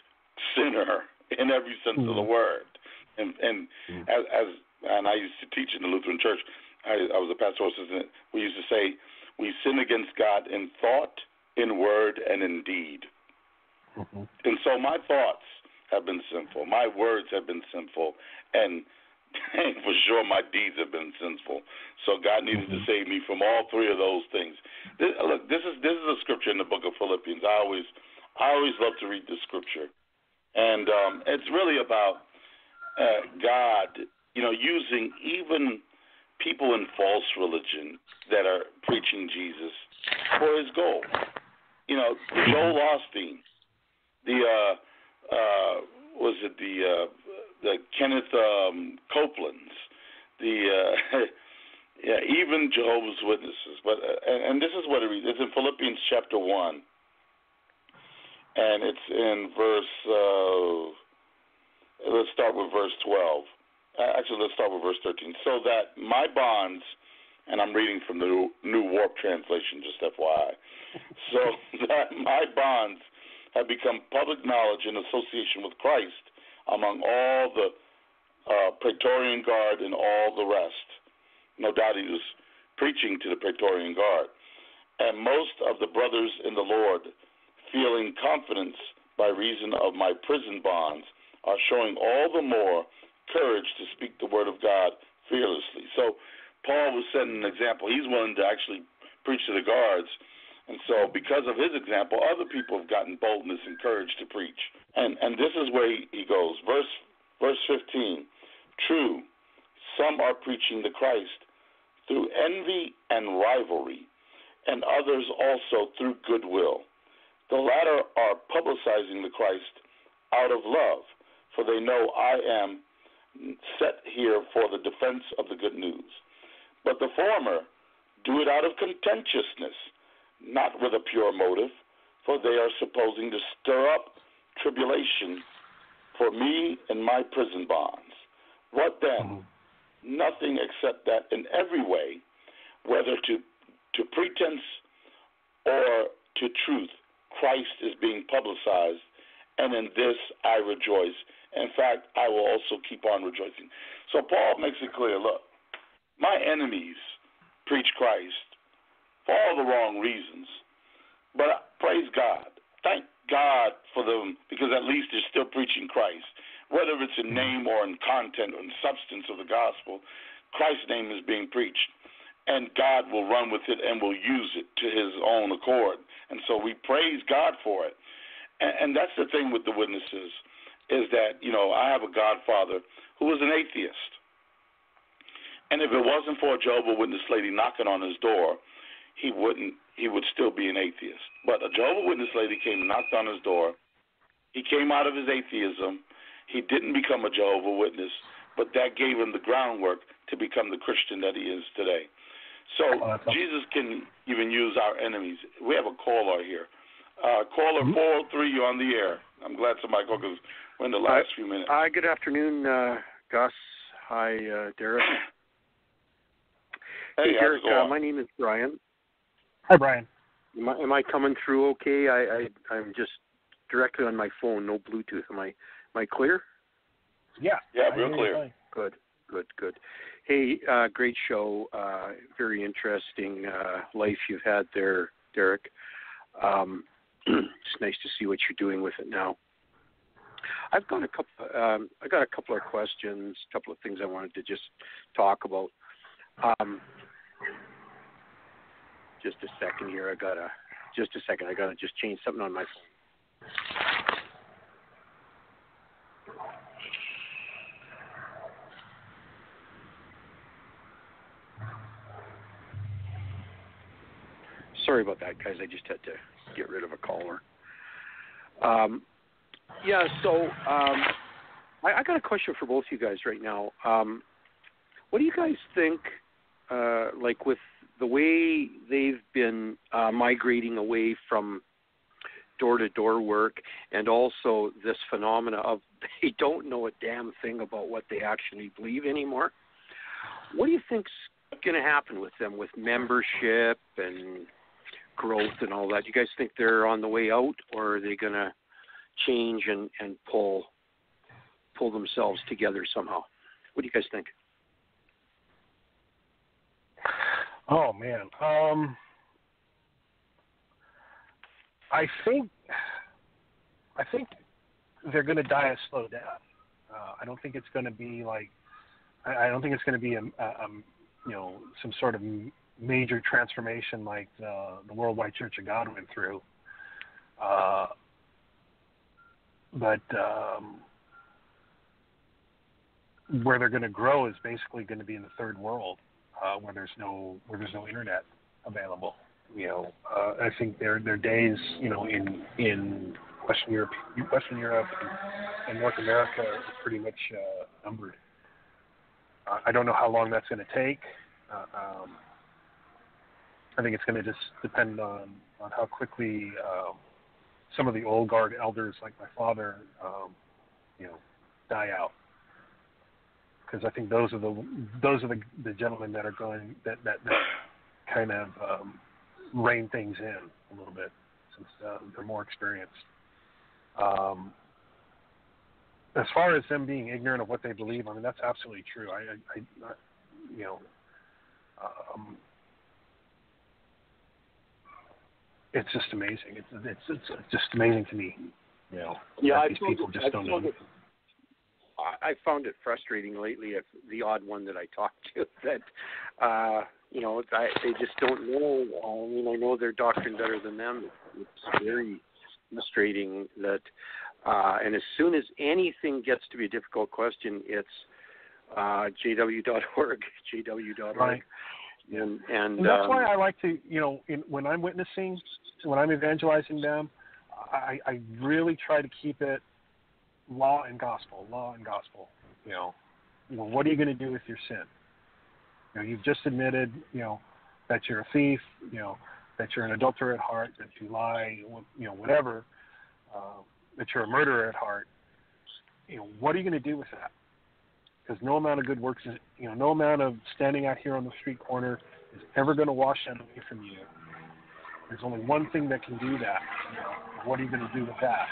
sinner in every sense of the word. And I used to teach in the Lutheran Church. I was a pastoral assistant. We used to say, we sin against God in thought, in word, and in deed. Mm-hmm. And so my thoughts have been sinful. My words have been sinful. And for sure my deeds have been sinful. So God needed to save me from all three of those things. This is a scripture in the book of Philippians. I always love to read this scripture. And it's really about God, you know, using even people in false religion that are preaching Jesus for His goal. You know, Joel Osteen, the Kenneth Copelands, even Jehovah's Witnesses. But and this is what it reads. It's in Philippians chapter 1, and it's in verse. Let's start with verse 12. Actually, let's start with verse 13. So that my bonds, and I'm reading from the New Warp Translation, just FYI. So that my bonds have become public knowledge in association with Christ among all the Praetorian Guard and all the rest. No doubt he was preaching to the Praetorian Guard. And most of the brothers in the Lord, feeling confidence by reason of my prison bonds, are showing all the more courage to speak the word of God fearlessly. So Paul was setting an example. He's willing to actually preach to the guards. And so because of his example, other people have gotten boldness and courage to preach. And this is where he goes. Verse 15, true, some are preaching the Christ through envy and rivalry, and others also through goodwill. The latter are publicizing the Christ out of love, for they know I am set here for the defense of the good news. But the former do it out of contentiousness, not with a pure motive, for they are supposing to stir up tribulation for me in my prison bonds. What then? Nothing except that in every way, whether to pretense or to truth, Christ is being publicized, and in this I rejoice. In fact, I will also keep on rejoicing. So Paul makes it clear, look, my enemies preach Christ for all the wrong reasons, but praise God. Thank God for them, because at least they're still preaching Christ. Whether it's in name or in content or in substance of the gospel, Christ's name is being preached, and God will run with it and will use it to his own accord. And so we praise God for it. And that's the thing with the witnesses, is that, I have a godfather who was an atheist. And if it wasn't for a Jehovah Witness lady knocking on his door, he would still be an atheist. But a Jehovah Witness lady came and knocked on his door. He came out of his atheism. He didn't become a Jehovah Witness, but that gave him the groundwork to become the Christian that he is today. So Jesus can even use our enemies. We have a caller here. Caller 403, you're on the air. I'm glad somebody called because we're in the last few minutes. Hi, good afternoon, Gus. Hi, Derek. Hey, Derek, my name is Brian. Hi, Brian. Am I coming through okay? I'm just directly on my phone, no Bluetooth. Am I clear? Yeah, real clear. Good. Hey, great show. Very interesting life you've had there, Derek. It's nice to see what you're doing with it now. I've got a couple of questions, a couple of things I wanted to just talk about. Just a second here. I gotta just change something on my phone. Sorry about that, guys. I just had to get rid of a caller. I got a question for both you guys right now. What do you guys think, like with the way they've been migrating away from door-to-door work, and also this phenomena of they don't know a damn thing about what they actually believe anymore? What do you think's going to happen with them, with membership and growth and all that? Do you guys think they're on the way out, or are they going to change and pull themselves together somehow? What do you guys think? Oh man, I think they're going to die a slow death. I don't think it's going to be like, I don't think it's going to be some sort of major transformation like the Worldwide Church of God went through. But where they're going to grow is basically going to be in the third world, where there's no internet available. I think their days, in Western Europe and North America are pretty much numbered. I don't know how long that's going to take. I think it's going to just depend on how quickly some of the old guard elders, like my father, die out. Because I think those are the gentlemen that are going that kind of rein things in a little bit, since they're more experienced. As far as them being ignorant of what they believe, I mean, that's absolutely true. It's just amazing. It's just amazing to me. These people just don't know. I found it frustrating lately, if the odd one that I talk to, that they just don't know. I mean, I know their doctrine better than them. It's very frustrating that, and as soon as anything gets to be a difficult question, it's jw.org. Right. And that's why I like to, when I'm witnessing, when I'm evangelizing them, I really try to keep it law and gospel. What are you going to do with your sin? You've just admitted, that you're a thief, that you're an adulterer at heart, that you lie, whatever, that you're a murderer at heart. What are you going to do with that? because no amount of good works is, no amount of standing out here on the street corner is ever going to wash that away from you. There's only one thing that can do that. What are you going to do with that?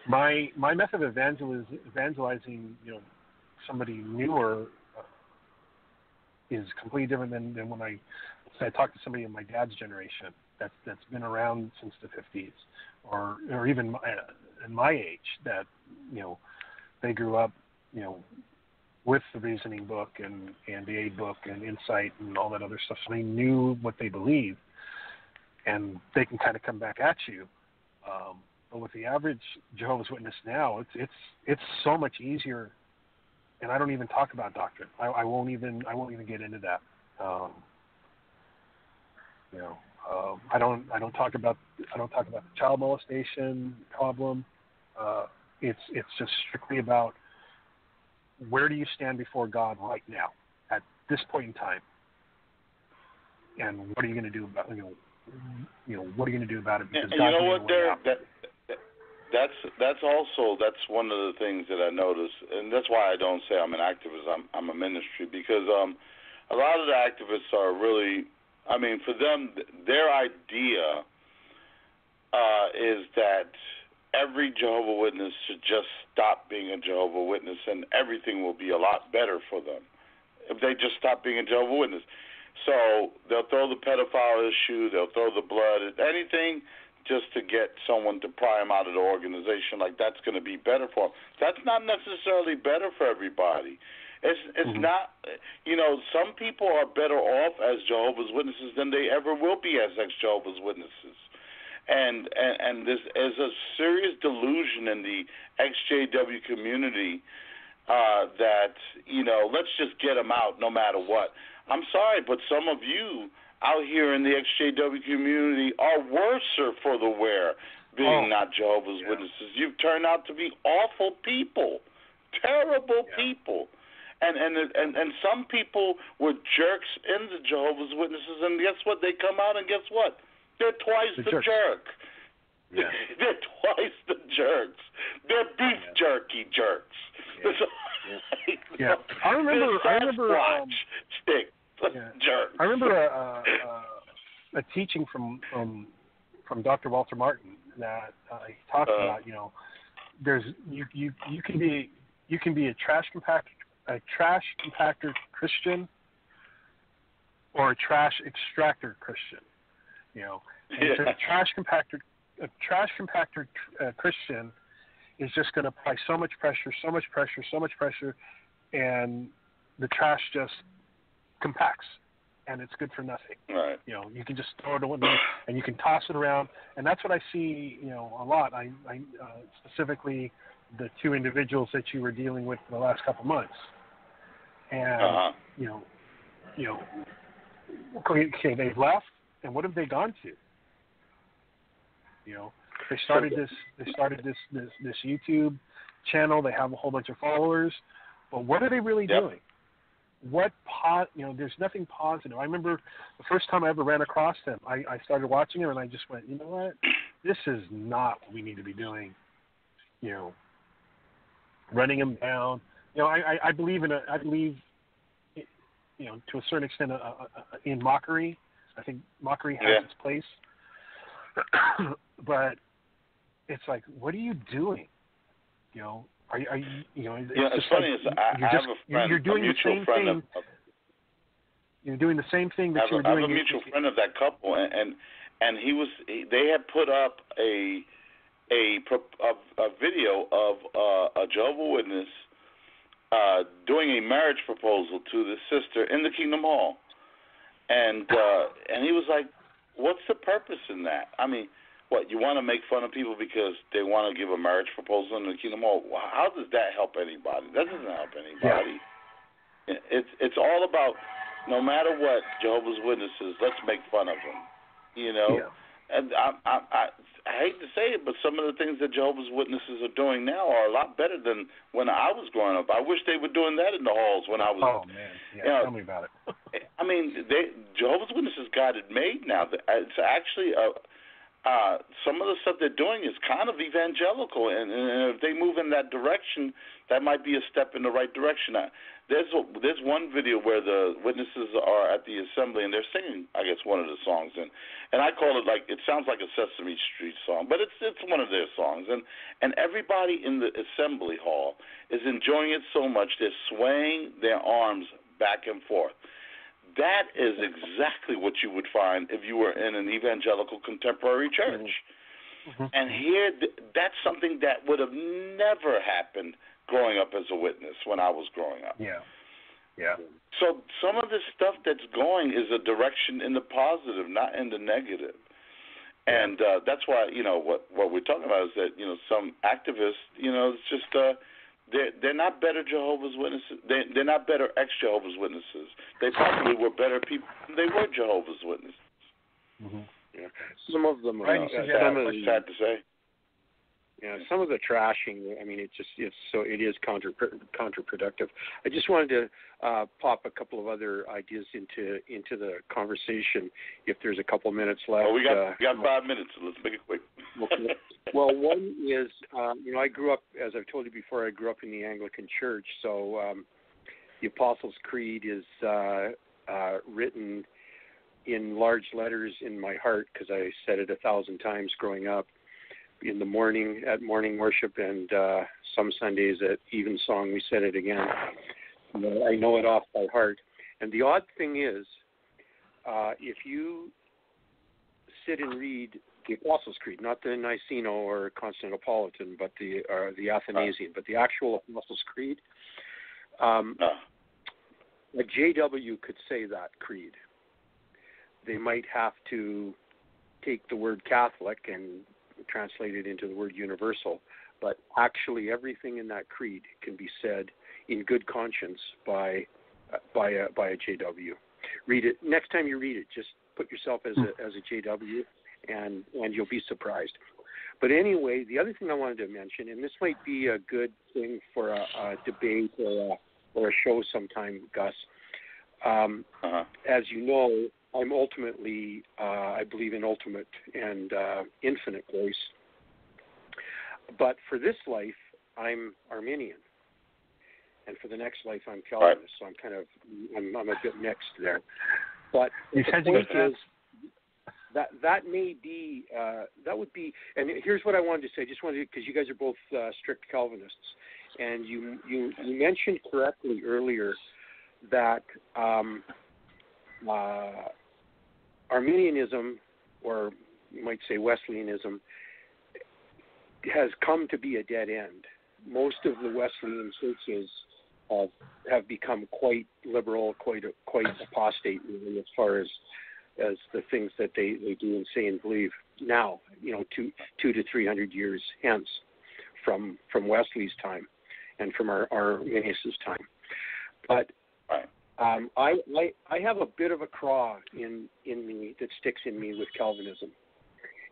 My method of evangelizing, somebody newer is completely different than when I talk to somebody in my dad's generation that's been around since the 50s, or even in my age that they grew up with the Reasoning book and the Aid book and Insight and all that other stuff, so they knew what they believed, and they can kind of come back at you. But with the average Jehovah's Witness now, it's so much easier, and I don't even talk about doctrine. I won't even get into that. I don't talk about the child molestation problem. It's just strictly about where do you stand before God right now at this point in time, and what are you going to do about what are you going to do about it? Because and you know what, Derek, that's one of the things that I notice, and that's why I don't say I'm an activist. I'm a ministry, because a lot of the activists are really, for them, their idea is that every Jehovah Witness should just stop being a Jehovah Witness, and everything will be a lot better for them if they just stop being a Jehovah Witness. So they'll throw the pedophile issue, they'll throw the blood, anything just to get someone to pry them out of the organization, like that's going to be better for them. That's not necessarily better for everybody. It's not, some people are better off as Jehovah's Witnesses than they ever will be as ex-Jehovah's Witnesses. And there's a serious delusion in the ex-JW community that, let's just get them out no matter what. I'm sorry, but some of you out here in the ex-JW community are worser for the wear, being not Jehovah's Witnesses. You've turned out to be awful people, terrible people. And some people were jerks in the Jehovah's Witnesses, and guess what? They come out, and guess what? They're twice the jerk. Yeah. They're twice the jerks. They're beef jerky jerks. Yeah. I remember stick. Jerk. I remember a teaching from Dr. Walter Martin that he talked about. There's you can be a trash compactor Christian or a trash extractor Christian. And a trash compactor Christian is just going to apply so much pressure, and the trash just compacts, and it's good for nothing. Right. You can just throw it away, and you can toss it around, and that's what I see, a lot. I specifically the two individuals that you were dealing with in the last couple months, and okay, they've left, and what have they gone to? They started this YouTube channel. They have a whole bunch of followers, but what are they really doing? There's nothing positive. I remember the first time I ever ran across them, I started watching them, and I just went, you know what? This is not what we need to be doing. Running them down. I believe to a certain extent in mockery. I think mockery has its place. But it's like, what are you doing? Are you? It's funny. I have a friend. You're doing the same thing. You're doing the same thing that you were doing. I have a mutual friend of that couple, and they had put up a video of a Jehovah's Witness doing a marriage proposal to the sister in the Kingdom Hall, and he was like, "What's the purpose in that? What, you want to make fun of people because they want to give a marriage proposal in the Kingdom Hall? How does that help anybody? That doesn't help anybody. Yeah. It's all about, no matter what, Jehovah's Witnesses, let's make fun of them. Yeah. And I hate to say it, but some of the things that Jehovah's Witnesses are doing now are a lot better than when I was growing up. I wish they were doing that in the halls when I was. Oh man, tell me about it. Jehovah's Witnesses got it made now. It's actually some of the stuff they're doing is kind of evangelical, and if they move in that direction, that might be a step in the right direction. There's one video where the witnesses are at the assembly and they're singing, I guess, one of the songs, and I call it it sounds like a Sesame Street song, but it's one of their songs, and everybody in the assembly hall is enjoying it so much they're swaying their arms back and forth. That is exactly what you would find if you were in an evangelical contemporary church. Mm-hmm. And here, that's something that would have never happened growing up as a witness when I was growing up. Yeah. So some of this stuff that's going is a direction in the positive, not in the negative. And that's why, what we're talking about is that, some activists, it's just they're not better Jehovah's Witnesses. They're not better ex-Jehovah's Witnesses. They probably were better people than they were Jehovah's Witnesses. Mm-hmm. Yeah. Some of them are sad to say. Yeah, some of the trashing. I mean, it is counterproductive. I just wanted to pop a couple of other ideas into the conversation. If there's a couple minutes left. Well, we got 5 minutes, so let's make it quick. Okay. Well, one is, I grew up, as I've told you before, I grew up in the Anglican Church, so the Apostles' Creed is written in large letters in my heart because I said it 1,000 times growing up. In the morning, at morning worship, and some Sundays at evensong, we said it again. I know it off by heart. And the odd thing is, if you sit and read the Apostles' Creed, not the Niceno or Constantinopolitan, but the Athanasian, but the actual Apostles' Creed, a JW could say that creed. They might have to take the word Catholic and translate it into the word universal, but actually everything in that creed can be said in good conscience by a JW. Read it next time you read it. Just put yourself as a JW, and you'll be surprised. But anyway, the other thing I wanted to mention, and this might be a good thing for a debate or a show sometime, Gus. As you know, I'm ultimately, I believe in ultimate and infinite grace. But for this life, I'm Arminian. And for the next life, I'm Calvinist. So I'm a bit mixed there. But the point is that may be, that would be, and here's what I wanted to say. Because you guys are both strict Calvinists. And you mentioned correctly earlier that Arminianism, or you might say Wesleyanism, has come to be a dead end. Most of the Wesleyan churches have become quite liberal, quite apostate, really, as far as the things that they do and say and believe now. 200 to 300 years hence from Wesley's time and from Arminius's time, but. I have a bit of a craw in me that sticks in me with Calvinism,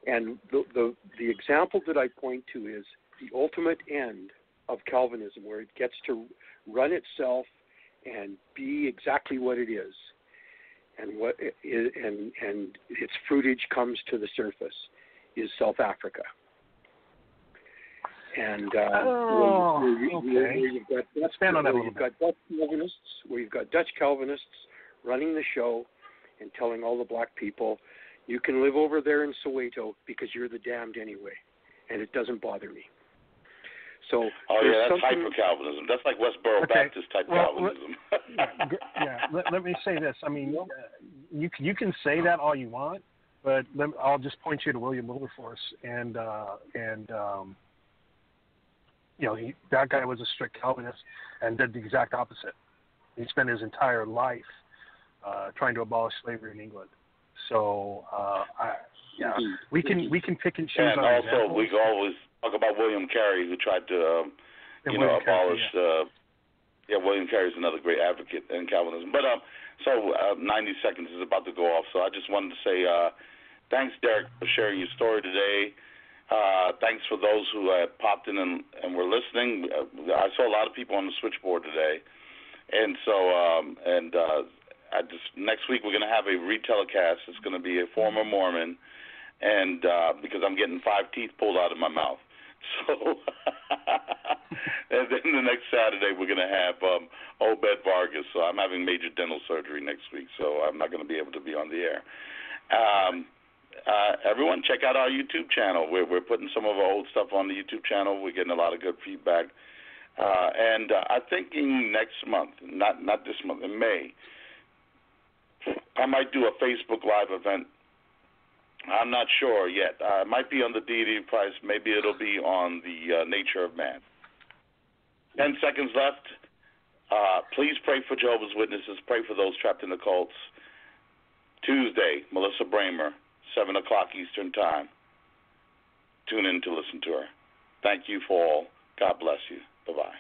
and the example that I point to is the ultimate end of Calvinism, where it gets to run itself and be exactly what it is, and and its fruitage comes to the surface, is South Africa. And where you've got Dutch Calvinists running the show and telling all the black people, you can live over there in Soweto because you're the damned anyway, and it doesn't bother me. So that's hyper-Calvinism. That's like Westboro Baptist type Calvinism. Let me say this. I mean, you can say that all you want, but I'll just point you to William Wilberforce and that guy was a strict Calvinist and did the exact opposite. He spent his entire life trying to abolish slavery in England. So, we can pick and choose. And our also, examples. we always talk about William Carey, who tried to, abolish. William Carey is another great advocate in Calvinism. But 90 seconds is about to go off, so I just wanted to say thanks, Derek, for sharing your story today. Thanks for those who popped in and were listening. I saw a lot of people on the switchboard today, and so next week we're going to have a retelecast. It's going to be a former Mormon, and because I'm getting 5 teeth pulled out of my mouth. So, and then the next Saturday we're going to have Obed Vargas. So I'm having major dental surgery next week, so I'm not going to be able to be on the air. Everyone, check out our YouTube channel. We're putting some of our old stuff on the YouTube channel. We're getting a lot of good feedback. And I'm thinking next month, not this month, in May, I might do a Facebook Live event. I'm not sure yet. It might be on the deity of Christ. Maybe it'll be on the nature of man. 10 seconds left. Please pray for Jehovah's Witnesses. Pray for those trapped in the cults. Tuesday, Melissa Bramer, 7 o'clock Eastern Time. Tune in to listen to her. Thank you for all. God bless you. Bye-bye.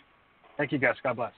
Thank you, guys. God bless.